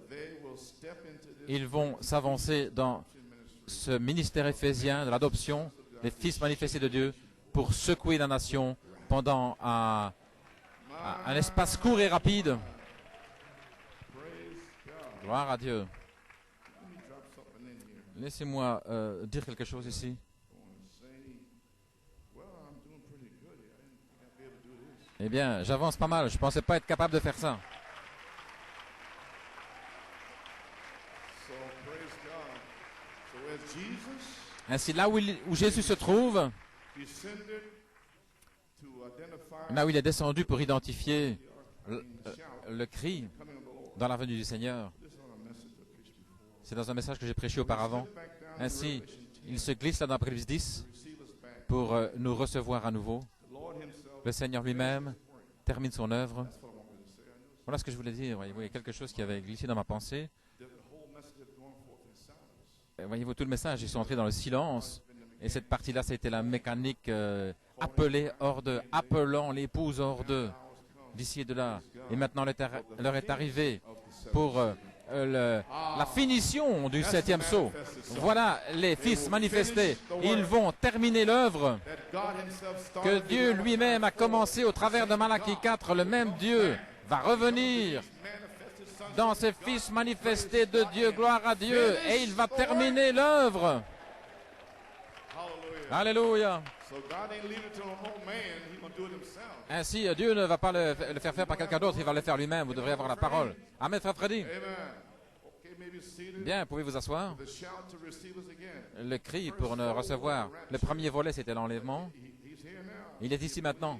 they will step into this ils vont s'avancer dans ce ministère éphésien de l'adoption des fils manifestés de Dieu pour secouer la nation pendant un espace court et rapide. praise God. Gloire à Dieu. Let me drop something in here. Laissez-moi dire quelque chose ici. I want to say, well, I'm doing pretty good here. I didn't think I'd be able to do this. Eh bien, j'avance pas mal. Je ne pensais pas être capable de faire ça. So praise God. So as Jesus Ainsi, là où Jésus se trouve, descended to identify là où il est descendu pour identifier le, the shout le cri coming of the Lord. dans la venue du Seigneur, This is not a message I preached before. c'est dans un message que j'ai prêché auparavant. Back down to Ainsi, Revelation 10, il se glisse là dans Apocalypse 10 receive us back. pour nous recevoir à nouveau. The Lord himself. Le Seigneur lui-même termine son œuvre. That's what I wanted to say. I knew Voilà ce que je voulais dire. Voyez-vous, il y a quelque chose qui avait glissé dans ma pensée. that the whole message had gone forth in silence. Voyez-vous, tout le message, ils sont entrés dans le silence. Et cette partie-là, c'était la mécanique appelant l'épouse hors d'eux, d'ici et de là. Et maintenant, l'heure est arrivée pour la finition du septième sceau. Voilà les fils manifestés. Ils vont terminer l'œuvre That God himself que started Dieu lui-même a commencé au travers de Malachie 4. Le même Dieu va revenir manifested son. dans ces fils manifestés de Dieu. Gloire à Dieu. Et il va terminer l'œuvre. Hallelujah. Alléluia. So God ain't leaving it to no man. He's going to do it himself. Ainsi, Dieu ne va pas le faire faire par quelqu'un d'autre, il va le faire lui-même. Vous devrez avoir la parole. Amen, frère Freddy. Amen. Okay, maybe seated. Bien, pouvez vous asseoir. The shout to receive us again. Le cri pour nous recevoir. Le premier volet, c'était l'enlèvement. He's here now. Il est ici maintenant.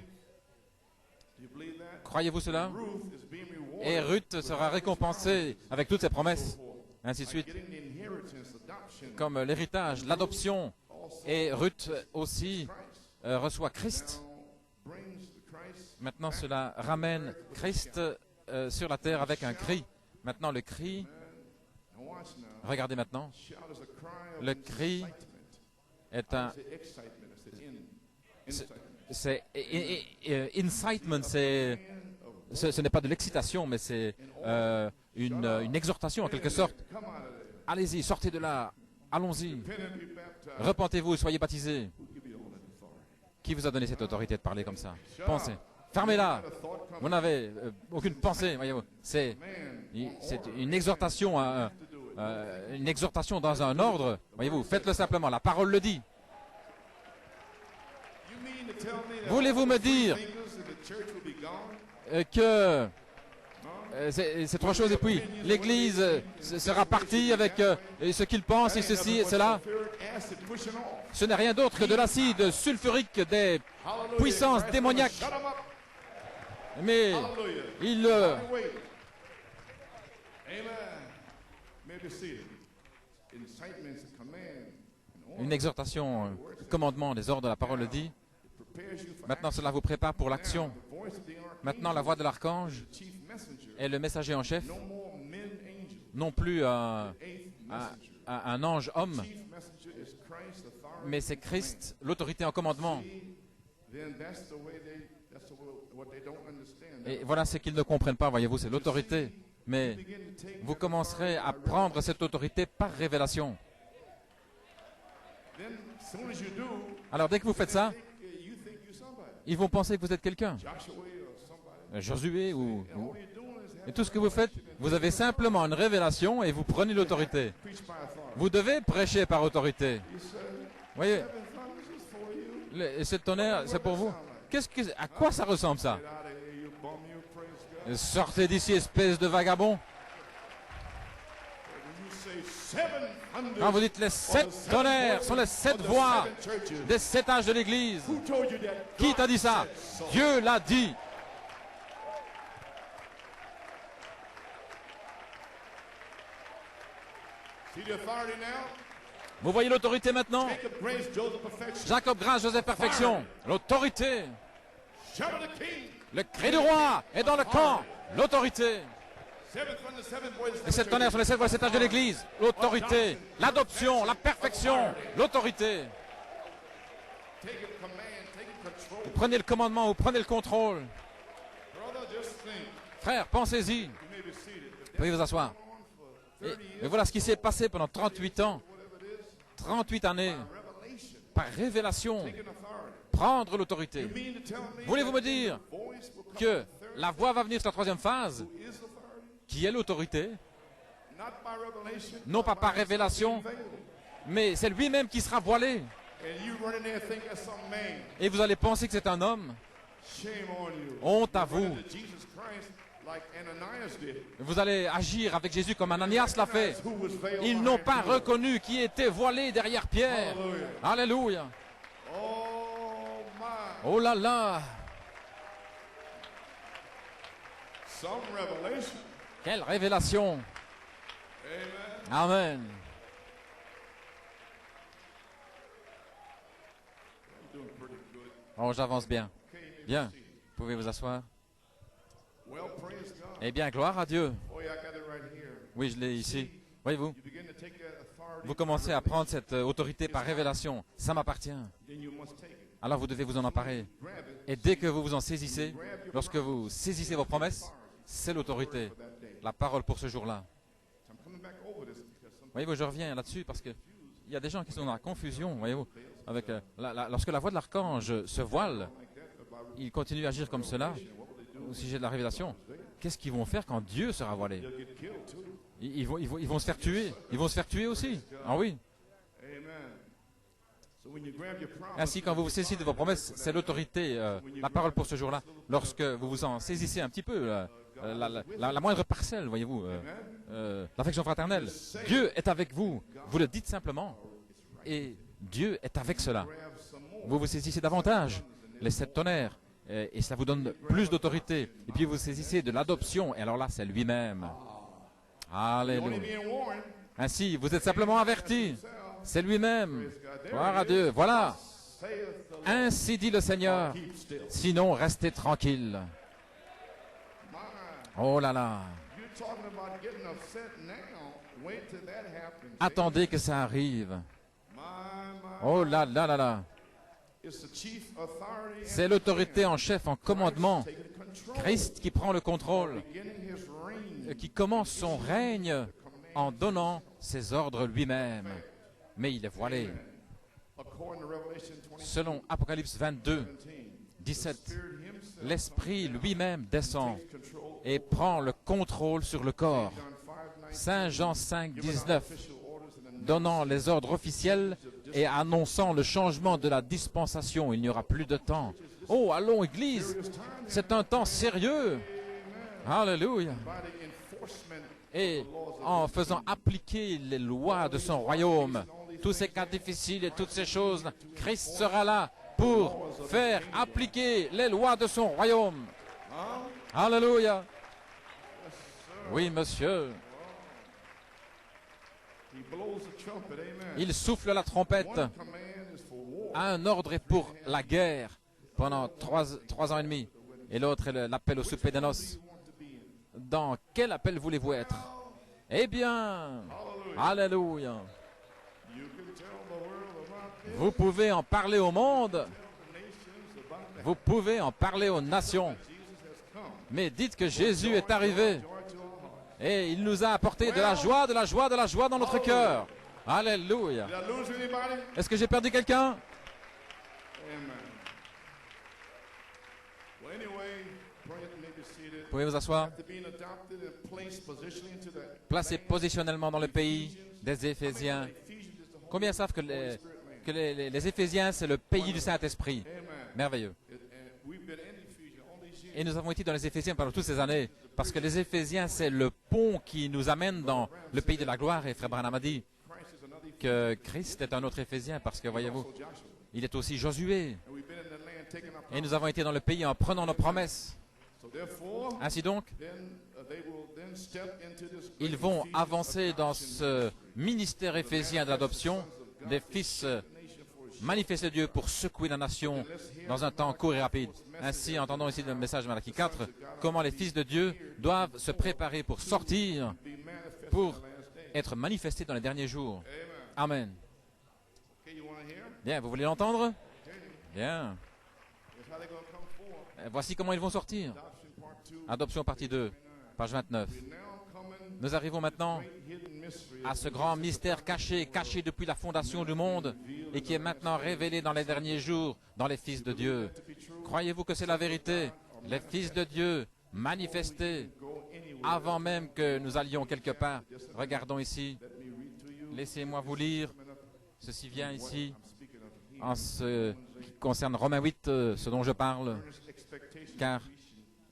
Do you believe that? Croyez-vous cela? Ruth is being rewarded Et Ruth sera récompensée avec toutes ses promesses. Ainsi de suite, getting the inheritance, adoption, comme l'héritage, l'adoption. Et Ruth aussi reçoit Christ. now brings the Christ. Maintenant, cela ramène Christ sur la terre avec un cri. Maintenant, le cri, Now watch now. regardez maintenant, Shout is a cry of le cri excitement. est un... It's excitement. It's C'est- incitement. C'est incitement, ce n'est pas de l'excitation, mais c'est une exhortation en quelque sorte. Come out of there. Allez-y, sortez de là, allons-y, Repent and be baptized. repentez-vous et soyez baptisés. Who give you all that authority? Qui vous a donné cette autorité de parler comme ça? Pensez. Fermez-la. Not a thought come Vous n'avez aucune pensée, voyez-vous. C'est une exhortation, une exhortation dans un ordre. Voyez-vous, faites-le simplement. La parole le dit. You mean to tell me that Voulez-vous all me the dire freethinkers in the church will be gone? Que c'est trois choses et puis l'Église sera partie avec ce qu'il pense et ceci et cela. Sulfuric acid pushing off. Ce n'est rien d'autre que de l'acide sulfurique des Hallelujah. puissances Christ démoniaques. Shut 'em up. Mais Hallelujah. il Wait. Amen. Maybe seated. Incitement is a command. And une exhortation, un commandement, des ordres de la parole le dit. prepares you for Maintenant, cela vous prépare pour l'action. the voice of the archangel, Maintenant, la voix de l'archange chief messenger. est le messager en chef, No more men angels. non plus un, Eighth un- messenger. un ange homme, chief messenger is Christ, authority. mais c'est Christ, l'autorité en commandement. Then that's what they don't understand. Et voilà ce qu'ils ne comprennent pas, voyez-vous, c'est l'autorité. Mais Begin to take vous commencerez à prendre cette autorité par révélation. then as soon as you do, Alors dès que vous faites ça, you think you're somebody. ils vont penser que vous êtes quelqu'un. Joshua or somebody. Josué ou... All you're doing is Et tout ce que vous faites, vous avez simplement une révélation et vous prenez l'autorité. preach by authority. Vous devez prêcher par autorité. You say, Voyez, seven thunders is for you. et ce tonnerre, c'est pour vous. À quoi ça ressemble ça? Get out of here, you bum, you praise God. Sortez d'ici, espèce de vagabond. When you say seven thunders, Quand vous dites les 7 tonnerres sont les 7 voix des 7 âges de l'Église, who told you that? qui t'a dit ça? Dieu l'a dit. See the authority now? Vous voyez l'autorité maintenant? Jacob, grace, Joseph, perfection. Jacob, grâce, Joseph, perfection. L'autorité. Shout of the king. Le cri du roi est dans le camp. L'autorité. Seven thunders, seven voices. Les 7 tonnerres sont les 7 voix des 7 âges de l'Église. L'autorité. L'adoption. La perfection. L'autorité. Taking command, taking control. Vous prenez le commandement, vous prenez le contrôle. Brother, just think. Frère, pensez-y. You may be seated. If Vous pouvez vous asseoir. that's on for 30 years, Et voilà ce qui s'est passé pendant 38 ans. 38 années. revelation, Par révélation. taking authority. Prendre l'autorité. You mean to tell me Voulez-vous me that dire the voice will come que in third la voix va venir sur la troisième phase, is authority? qui est l'autorité, Not by revelation, non pas but par by révélation, something veiled. mais c'est lui-même qui sera voilé. And you run in there think that's some man. Et vous allez penser que c'est un homme. Shame on you. Honte à You run vous. into Jesus Christ like Ananias did. Vous allez agir avec Jésus comme Ananias l'a fait. Who was veiled Ils n'ont behind pas Peter. reconnu qui était voilé derrière Pierre. Alléluia. Oh my. Oh là là. Some revelation. Quelle révélation. Amen. Amen. I'm doing pretty good. Oh, j'avance bien. Okay, you may be Bien. seated. Vous pouvez vous asseoir. Well, praise God. Eh bien, gloire à Dieu. Oh yeah, I got it right here. Oui, je l'ai ici. Voyez-vous, You begin to take that authority. vous commencez à prendre cette autorité par révélation. Ça m'appartient. Then you must take it. Alors vous devez vous en emparer. Grab it. Et dès que vous vous en saisissez, lorsque vous saisissez vos promesses, c'est l'autorité, For that day. la parole pour ce jour-là. I'm coming back over this because some Voyez-vous, je reviens là-dessus parce que il y a des gens qui sont dans la confusion, voyez-vous. Avec, lorsque la voix de l'archange se voile, like that about ils continuent à agir comme cela au sujet de la révélation. Qu'est-ce qu'ils vont faire quand Dieu sera voilé? they'll get killed too. Ils vont se faire tuer. Ils vont se faire tuer aussi. Ah oui. Amen. So when you grab your promise, Ainsi, quand vous vous saisissez de vos promesses, c'est l'autorité, la parole pour ce jour-là. Lorsque vous vous en saisissez un petit peu, la moindre parcelle, voyez-vous, l'affection fraternelle, Dieu est avec vous. Vous le dites simplement. Et Dieu est avec cela. grab some more. Vous vous saisissez davantage, les 7 tonnerres, et ça vous donne plus d'autorité. Et puis vous saisissez de l'adoption, et alors là, c'est lui-même. Only Alléluia. being warned. Ainsi, vous êtes simplement avertis. C'est lui-même. Gloire à Dieu. Voilà. Saith the Lord. Ainsi dit le Seigneur. Keep still. Sinon, restez tranquille. My, Oh là là. you're talking about getting upset now. Wait till that happens. Attendez que ça arrive. My. Oh là là là là. It's the chief authority and C'est l'autorité en chef, en commandement. taking control. Christ qui prend le contrôle, Beginning his reign. qui commence son règne en donnant ses ordres lui-même. Mais il est voilé. According to Revelation 20, Selon Apocalypse 22, 17, Spirit himself l'Esprit lui-même descend control. et prend le contrôle sur le corps. John 5:19, Saint Jean 5, 19, official orders and the donnant les ordres officiels et annonçant le changement de la dispensation. Il n'y aura plus de temps. Oh, allons, Église, c'est un temps sérieux. Alléluia. by the enforcement Et en faisant appliquer les lois de son royaume, tous ces cas difficiles et toutes ces choses, Christ sera là pour faire appliquer les lois de son royaume. Alléluia. Oui, monsieur. he blows the trumpet. Amen. Il souffle la trompette. One command is for war. Un ordre est pour la guerre pendant 3 ans et demi. Et l'autre est l'appel au souper des noces. Dans quel appel voulez-vous être? Eh bien, Hallelujah. alléluia. You can tell the world about this. Vous pouvez en parler au monde, Tell the nations about that. vous pouvez en parler aux nations, Jesus has come. mais dites que Jésus est arrivé Joy to our heart. et il nous a apporté de la joie, de la joie, de la joie dans notre cœur. Alléluia. Did I lose anybody? Est-ce que j'ai perdu quelqu'un? Amen. Well, anyway, pray to maybe seated. Vous pouvez vous asseoir. After being adopted and placed positionally into that. Placé positionnellement dans le pays des Éphésiens. Ephesians is the Combien savent que les Éphésiens, c'est le pays du Saint-Esprit? Amen. Merveilleux. And we've been in Ephesians all these years. Et nous avons été dans les Éphésiens pendant toutes ces années, parce que les Éphésiens, c'est le pont qui nous amène dans le pays de la gloire. Et Frère Branham a dit Christ is another Ephesian. que Christ est un autre Éphésien, parce que, voyez-vous, Also Joshua. il est aussi Josué. And we've been in the land taking our Et nous avons été dans le pays en prenant nos promesses. So therefore, Ainsi donc, then they will then step into this great ils vont Ephesian avancer dans adoption ce ministère éphésien d'adoption des fils nation for his manifestés de Dieu pour secouer la nation dans un temps court et rapide. Ainsi, entendons ici le message de Malachie 4, comment les fils de Dieu doivent se préparer pour sortir, be manifested pour in the last days. être manifestés dans les derniers jours. Amen. Amen. Okay, you want to hear? Bien, vous voulez l'entendre? Bien. Here's how they're going to come forth. Voici comment ils vont sortir. Adoption part 2. Adoption partie 2, page 29. We're now coming Nous arrivons maintenant great hidden mystery à ce grand mystère caché, caché depuis la fondation du monde et qui est maintenant révélé dans les derniers jours dans les fils de Dieu. to be true. Croyez-vous que c'est la vérité? Les fils de Dieu manifestés Go anywhere. avant même que nous allions quelque part. Regardons ici. Let me read to you. Laissez-moi vous lire. Ceci vient ici I'm speaking of en ce qui concerne Romains 8, ce dont je parle. earnest expectation. Car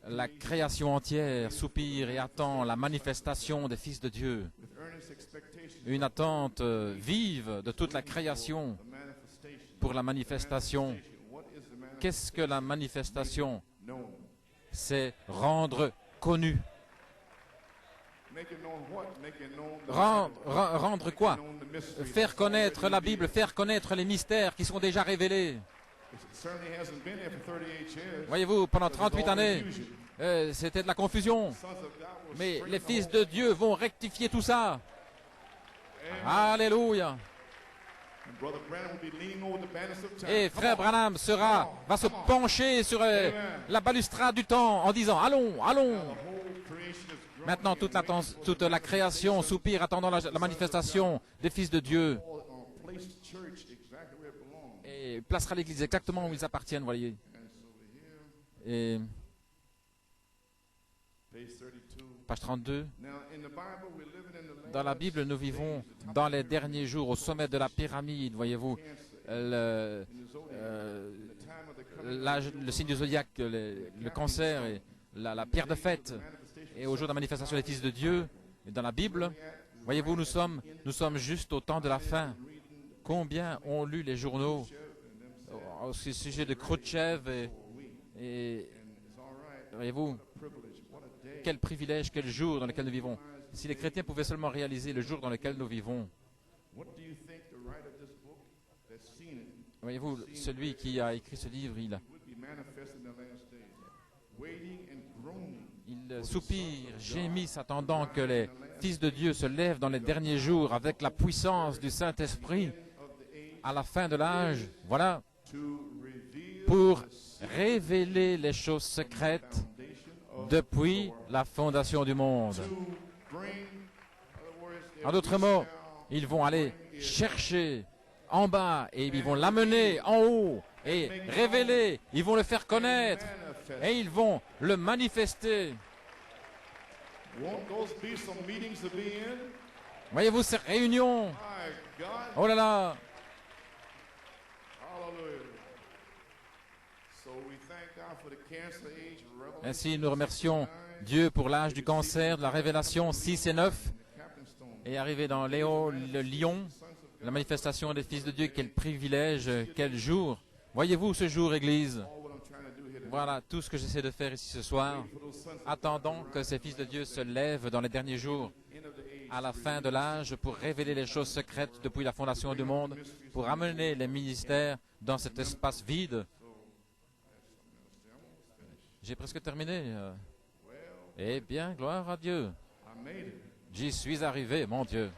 la création entière soupire et attend la manifestation des fils de Dieu. With earnest expectation. Une attente vive de toute la création The manifestation. pour la manifestation. What is the manifestation? Qu'est-ce que la manifestation? Known. C'est rendre connu. Make it known what? Make it known the Rendre quoi? known the mystery. Faire connaître la Bible, faire connaître les mystères qui sont déjà révélés. It certainly hasn't been there for 38 years. Voyez-vous, pendant Because it's 38 all années, confusion. c'était de la confusion. Sons of God will Mais straighten les the fils whole de thing. Dieu vont rectifier tout ça. Amen. Alléluia. And Brother Branham will be leaning over the banners of time. Et Come frère on. Branham va se pencher sur la balustrade du temps en disant, allons, allons. The whole creation is groaning Maintenant, toute la création soupire attendant la manifestation des fils de Dieu and place the church exactly where it belongs. et placera l'Église exactement où ils appartiennent, voyez. And so here, Et page 32. page 32, Now, in the Bible, we're living in the dans la Bible, nous vivons dans les derniers jours au sommet de la pyramide, voyez-vous, le time of the coming le signe du zodiaque, le cancer et la pierre de fête. Et au jour de la manifestation des fils de Dieu, et dans la Bible, voyez-vous, nous sommes juste au temps de la fin. Combien ont lu les journaux au sujet de Khrouchtchev et voyez-vous, quel privilège, quel jour dans lequel nous vivons. Si les chrétiens pouvaient seulement réaliser le jour dans lequel nous vivons. What do you think the writer of this book that's seen it Voyez-vous, celui qui a écrit ce livre, would be manifest in the last days? Waiting and groaning. il soupire, gémisse, attendant que les fils de Dieu se lèvent dans les derniers jours avec la puissance du Saint-Esprit à la fin de l'âge. Voilà, To reveal pour révéler les choses secrètes depuis la fondation du monde. to bring, in other words, En d'autres mots, ils vont aller chercher en bas et ils vont l'amener en haut et révéler, ils vont le faire connaître manifest. et ils vont le manifester. Won't those be some meetings to be in? Voyez-vous ces réunions? My God, Oh là là! hallelujah. So we thank God for the cancer age, revelation, Ainsi, nous remercions Dieu pour l'âge du cancer, de la révélation 6 et 9, Captain Stone. et arrivé dans Léo, le lion, la manifestation des fils de Dieu. Quel privilège, quel jour! Voyez-vous ce jour, Église? All what I'm trying to do here today. Voilà tout ce que j'essaie de faire ici ce soir. For those sons of Attendons que ces fils de Dieu se lèvent dans les derniers jours, end of the age, à la fin de l'âge, pour révéler les choses secrètes depuis la fondation du monde, pour amener les ministères dans cet espace vide. J'ai presque terminé. Eh bien, gloire à Dieu. I made it. J'y suis arrivé, mon Dieu.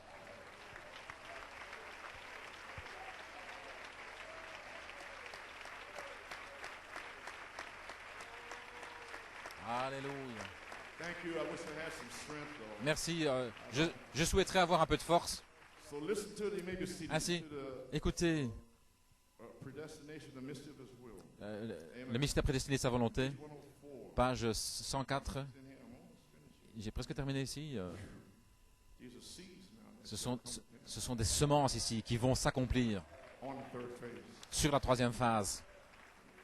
Alléluia. Thank you. I wish I had some strength, though. Merci. Je souhaiterais avoir un peu de force. So listen to it. You may be seated. Ainsi, To the écoutez, predestination, the mystery of His will. le mystère prédestiné de sa volonté, 104. page 104. J'ai presque terminé ici. These are seeds now. Ce sont des semences ici qui vont s'accomplir On the third phase. sur la troisième phase.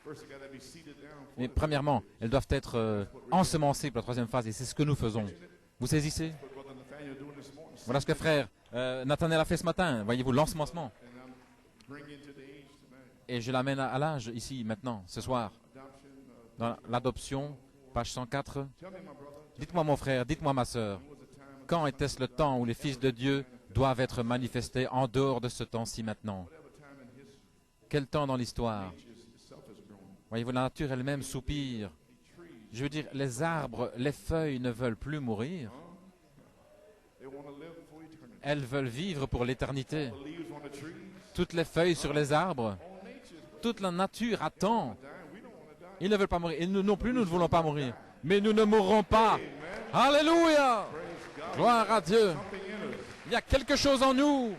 First, you got to be seated down. Mais premièrement, elles doivent être ensemencées pour la troisième phase et c'est ce que nous faisons. Vous saisissez? What Brother Nathaniel doing this morning. Voilà ce que frère Nathanaël a fait ce matin. Voyez-vous, l'ensemencement. And I'm bringing to the age tonight. Et je l'amène à l'âge ici, maintenant, ce soir. Adoption. Dans l'adoption, page 104. Tell me, my brother. Dites-moi mon frère, dites-moi ma sœur, When was the time? quand était-ce le temps où les fils de Dieu doivent être manifestés en dehors de ce temps-ci maintenant? Whatever time in history. Quel temps dans l'histoire? Nature itself is growing. Voyez-vous, la nature elle-même soupire. Trees. Je veux dire, les arbres, les feuilles ne veulent plus mourir. They want to live for eternity. Elles veulent vivre pour l'éternité. The leaves on the trees. Toutes les feuilles sur les arbres, All nature's toute la nature attend. dying. We don't want to die. Ils ne veulent pas mourir. Et nous non plus, nous ne voulons pas mourir. Mais nous ne mourrons pas. Alléluia! Praise God. Gloire à Dieu. Something in us. Il y a quelque chose en nous.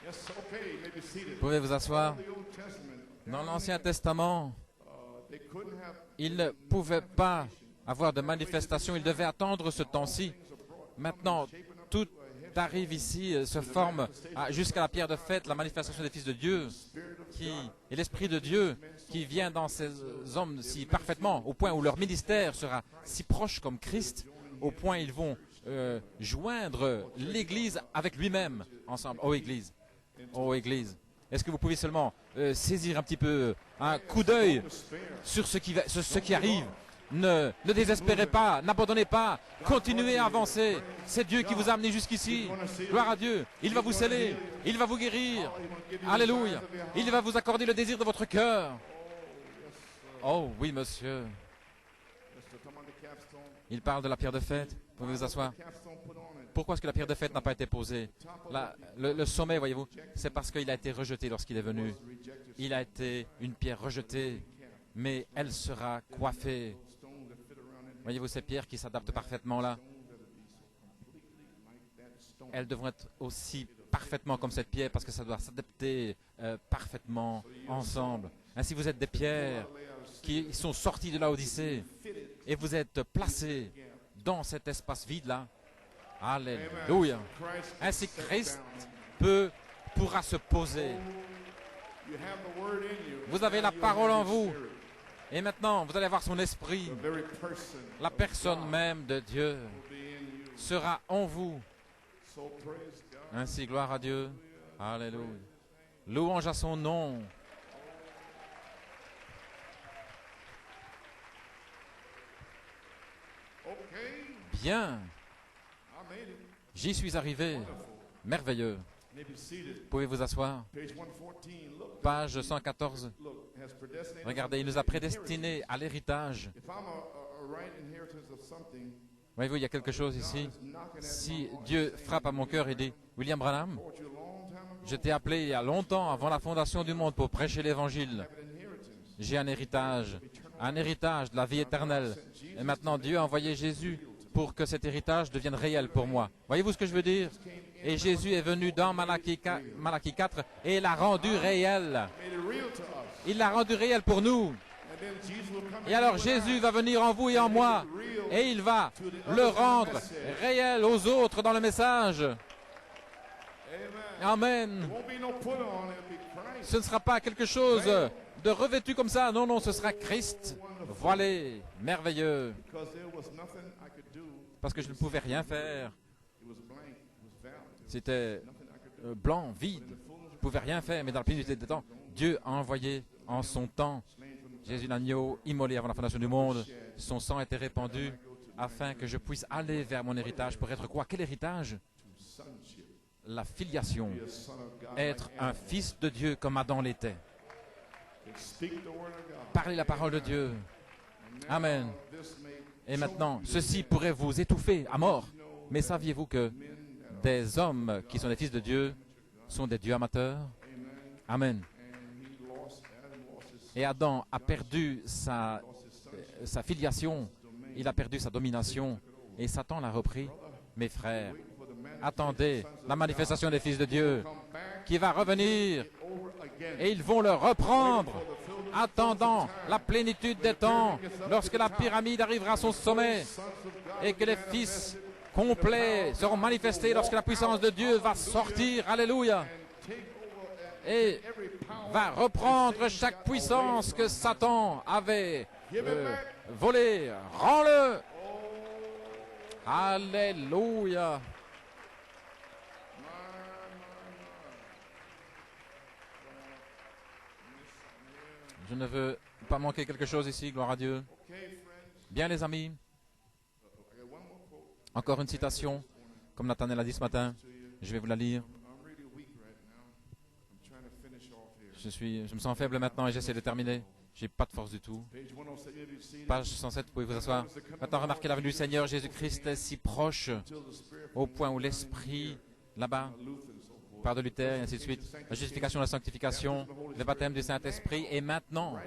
Yes, okay. You may be seated. Vous pouvez vous asseoir. The Old Testament. Dans l'Ancien Testament, They couldn't have. ils ne pouvaient pas avoir de manifestation. Ils devaient attendre ce temps-ci. Maintenant, tout arrive ici, se forme jusqu'à la pierre de fête, la manifestation des fils de Dieu, et l'Esprit de Dieu qui vient dans ces hommes si parfaitement, au point où leur ministère sera si proche comme Christ, au point où ils vont joindre l'Église avec lui-même ensemble. Oh Église, oh Église, est-ce que vous pouvez seulement saisir un petit peu un coup d'œil sur ce qui arrive? Ne désespérez pas, n'abandonnez pas, continuez à avancer. C'est Dieu qui vous a amené jusqu'ici. Gloire à Dieu. Il va vous sceller, il va vous guérir. Alléluia. Il va vous accorder le désir de votre cœur. Oh oui, monsieur. Il parle de la pierre de fête. Vous pouvez vous asseoir. Pourquoi est-ce que la pierre de fête n'a pas été posée? Le sommet, voyez-vous, c'est parce qu'il a été rejeté lorsqu'il est venu. Il a été une pierre rejetée, mais elle sera coiffée. Voyez-vous ces pierres qui s'adaptent parfaitement là? Elles devront être aussi parfaitement comme cette pierre parce que ça doit s'adapter parfaitement ensemble. Ainsi vous êtes des pierres qui sont sorties de l'Odyssée et vous êtes placés dans cet espace vide là. Alléluia. Ainsi Christ pourra se poser. Vous avez la parole en vous. Et maintenant, vous allez avoir son esprit. La personne même de Dieu sera en vous. Ainsi, gloire à Dieu. Alléluia. Louange à son nom. Bien. J'y suis arrivé. Merveilleux. Vous pouvez vous asseoir. Page 114. Regardez, il nous a prédestinés à l'héritage. Voyez-vous, il y a quelque chose ici. Si Dieu frappe à mon cœur et dit, William Branham, je t'ai appelé il y a longtemps, avant la fondation du monde, pour prêcher l'Évangile. J'ai un héritage de la vie éternelle. Et maintenant, Dieu a envoyé Jésus pour que cet héritage devienne réel pour moi. Voyez-vous ce que je veux dire? Et Jésus est venu dans Malachie 4 et l'a rendu réel. Il l'a rendu réel pour nous. Et alors Jésus va venir en vous et en moi et il va le rendre réel aux autres dans le message. Amen. Ce ne sera pas quelque chose de revêtu comme ça. Non, non, ce sera Christ voilé, merveilleux. Parce que je ne pouvais rien faire. C'était blanc, vide. Je ne pouvais rien faire, mais dans la plénitude des temps, Dieu a envoyé en son temps Jésus l'agneau immolé avant la fondation du monde. Son sang a été répandu afin que je puisse aller vers mon héritage. Pour être quoi? Quel héritage? La filiation. Être un fils de Dieu comme Adam l'était. Parler la parole de Dieu. Amen. Et maintenant, ceci pourrait vous étouffer à mort. Mais saviez-vous que des hommes qui sont des fils de Dieu sont des dieux amateurs? Amen. Et Adam a perdu sa filiation, il a perdu sa domination, et Satan l'a repris. Mes frères, attendez la manifestation des fils de Dieu qui va revenir, et ils vont le reprendre, attendant la plénitude des temps, lorsque la pyramide arrivera à son sommet, et que les fils complets seront manifestés, lorsque la puissance de Dieu va sortir, alléluia, et va reprendre chaque puissance que Satan avait volée. Rends-le. Alléluia. Je ne veux pas manquer quelque chose ici, gloire à Dieu. Bien les amis, encore une citation, comme Nathanaël a dit ce matin, je vais vous la lire. Je me sens faible maintenant et j'essaie de terminer. Je n'ai pas de force du tout. Page 107, vous pouvez vous asseoir. Maintenant, remarquez la venue du Seigneur Jésus-Christ est si proche, au point où l'Esprit, là-bas, part de Luther et ainsi de suite, la justification, la sanctification, le baptême du Saint-Esprit, et maintenant,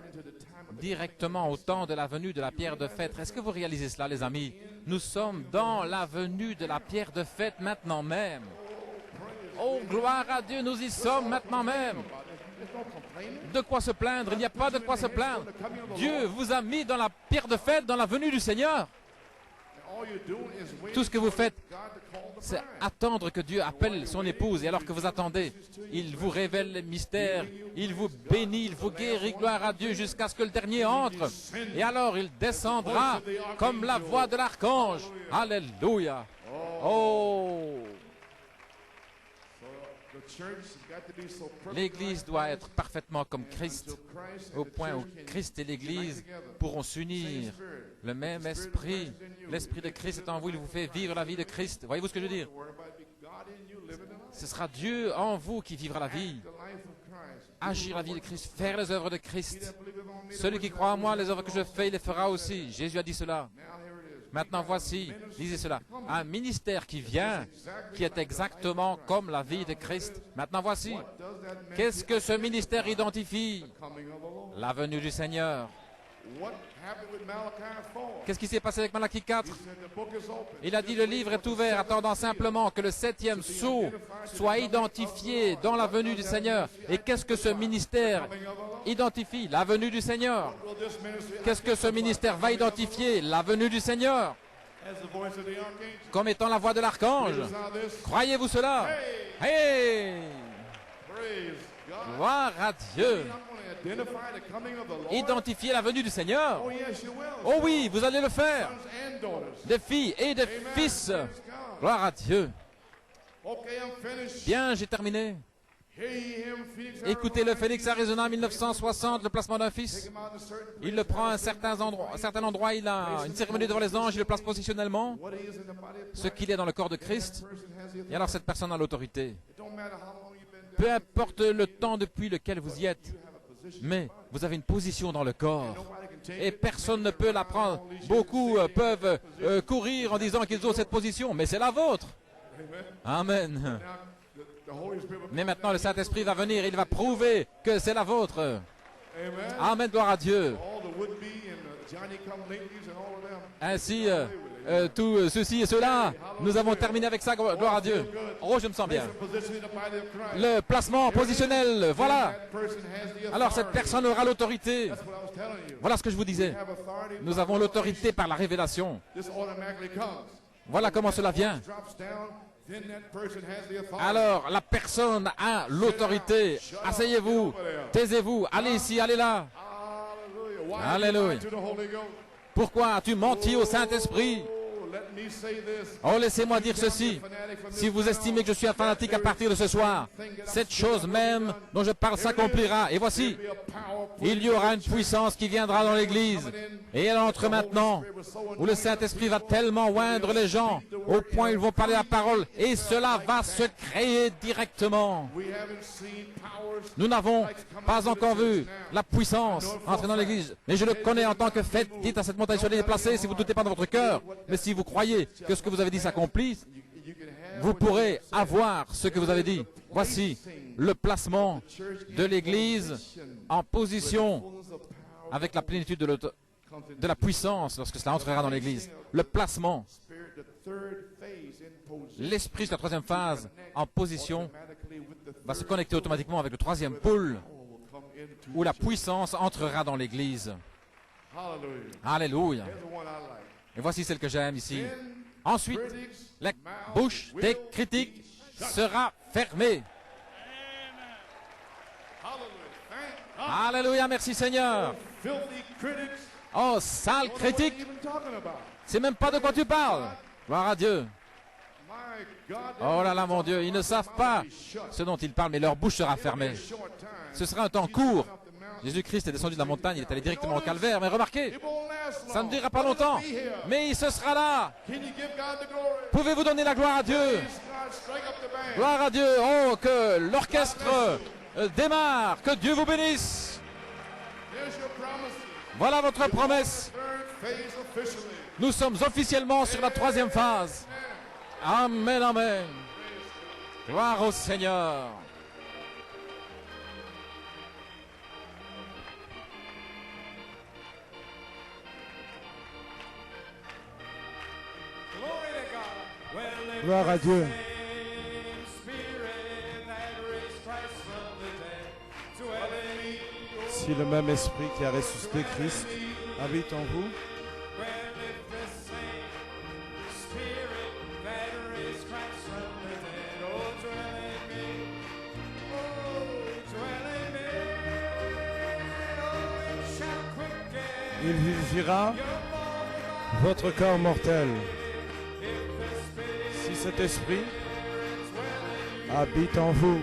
directement au temps de la venue de la pierre de fête. Est-ce que vous réalisez cela, les amis? Nous sommes dans la venue de la pierre de fête maintenant même. Oh, gloire à Dieu, nous y sommes maintenant même. De quoi se plaindre? Il n'y a pas de quoi se plaindre. Dieu vous a mis dans la pierre de fête, dans la venue du Seigneur. Tout ce que vous faites, c'est attendre que Dieu appelle son épouse. Et alors que vous attendez, il vous révèle les mystères, il vous bénit, il vous guérit, gloire à Dieu, jusqu'à ce que le dernier entre. Et alors il descendra comme la voix de l'archange. Alléluia. Oh! L'Église doit être parfaitement comme Christ, au point où Christ et l'Église pourront s'unir. Le même esprit, l'esprit de Christ est en vous, il vous fait vivre la vie de Christ. Voyez-vous ce que je veux dire? Ce sera Dieu en vous qui vivra la vie. Agir la vie de Christ, faire les œuvres de Christ. Celui qui croit en moi, les œuvres que je fais, il les fera aussi. Jésus a dit cela. Maintenant, voici, lisez cela, un ministère qui vient, qui est exactement comme la vie de Christ. Maintenant, voici, qu'est-ce que ce ministère identifie? La venue du Seigneur. Qu'est-ce qui s'est passé avec Malachie 4? Il a dit, le livre est ouvert, attendant simplement que le 7e sceau soit identifié dans la venue du Seigneur. Et qu'est-ce que ce ministère identifie? La venue du Seigneur. Qu'est-ce que ce ministère va identifier? La venue du Seigneur. Comme étant la voix de l'archange. Croyez-vous cela? Hey! Gloire à Dieu. Identifier la venue du Seigneur. Oh oui, vous allez le faire. Des filles et des fils. Gloire à Dieu. Bien, j'ai terminé. Écoutez le Phoenix Arizona 1960, le placement d'un fils. Il le prend à un certain endroit, il a une cérémonie devant les anges, il le place positionnellement, ce qu'il est dans le corps de Christ. Et alors cette personne a l'autorité. Peu importe le temps depuis lequel vous y êtes, mais vous avez une position dans le corps. Et personne ne peut la prendre. Beaucoup peuvent courir en disant qu'ils ont cette position, mais c'est la vôtre. Amen. Mais maintenant, le Saint-Esprit va venir, il va prouver que c'est la vôtre. Amen, gloire à Dieu. Ainsi, tout ceci et cela, nous avons terminé avec ça, gloire à Dieu. Oh, je me sens bien. Le placement positionnel, voilà. Alors, cette personne aura l'autorité. Voilà ce que je vous disais. Nous avons l'autorité par la révélation. Voilà comment cela vient. Alors, la personne a l'autorité. Asseyez-vous, taisez-vous, allez ici, allez là. Alléluia. Pourquoi as-tu menti au Saint-Esprit? Oh, laissez-moi dire ceci. Si vous estimez que je suis un fanatique à partir de ce soir, cette chose même dont je parle s'accomplira. Et voici, il y aura une puissance qui viendra dans l'Église. Et elle entre maintenant, où le Saint-Esprit va tellement oindre les gens, au point où ils vont parler la parole. Et cela va se créer directement. Nous n'avons pas encore vu la puissance entrer dans l'Église. Mais je le connais en tant que fait. Dites à cette montagne, soyez déplacée si vous ne doutez pas dans votre cœur. Mais si vous croyez que ce que vous avez dit s'accomplisse, vous pourrez avoir ce que vous avez dit. Voici le placement de l'Église en position avec la plénitude de la puissance lorsque cela entrera dans l'Église. Le placement. L'esprit de la troisième phase en position va se connecter automatiquement avec le troisième pôle où la puissance entrera dans l'Église. Alléluia. Et voici celle que j'aime ici. Ensuite, la bouche des critiques sera fermée. Alléluia, merci Seigneur. Oh, sale critique. C'est même pas de quoi tu parles. Gloire à Dieu. Oh là là, mon Dieu, ils ne savent pas ce dont ils parlent, mais leur bouche sera fermée. Ce sera un temps court. Jésus-Christ est descendu de la montagne, il est allé directement au calvaire, mais remarquez, ça ne durera pas longtemps, mais il se sera là. Pouvez-vous donner la gloire à Dieu? Gloire à Dieu. Oh, que l'orchestre démarre, que Dieu vous bénisse. Voilà votre promesse. Nous sommes officiellement sur la troisième phase. Amen, amen. Gloire au Seigneur. Gloire à Dieu. Si le même esprit qui a ressuscité Christ habite en vous, il vivifiera votre corps mortel. Si cet esprit habite en vous,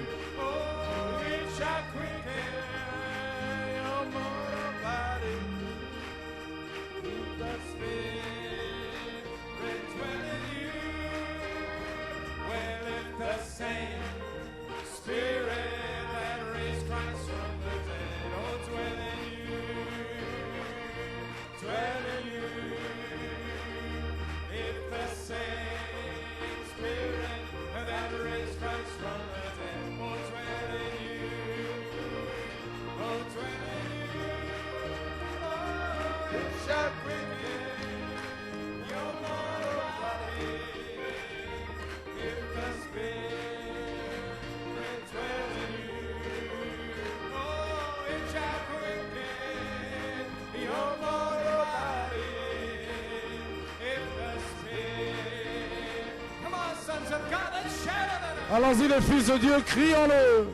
allons-y les fils de Dieu, crions-le.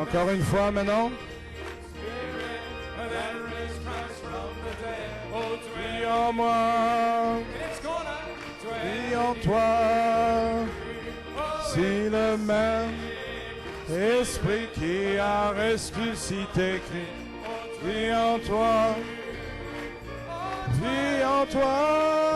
Encore une fois maintenant. Vis en moi, vis en toi. Si le même Esprit qui a ressuscité Christ vit en toi, vis en toi.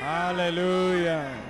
Alléluia.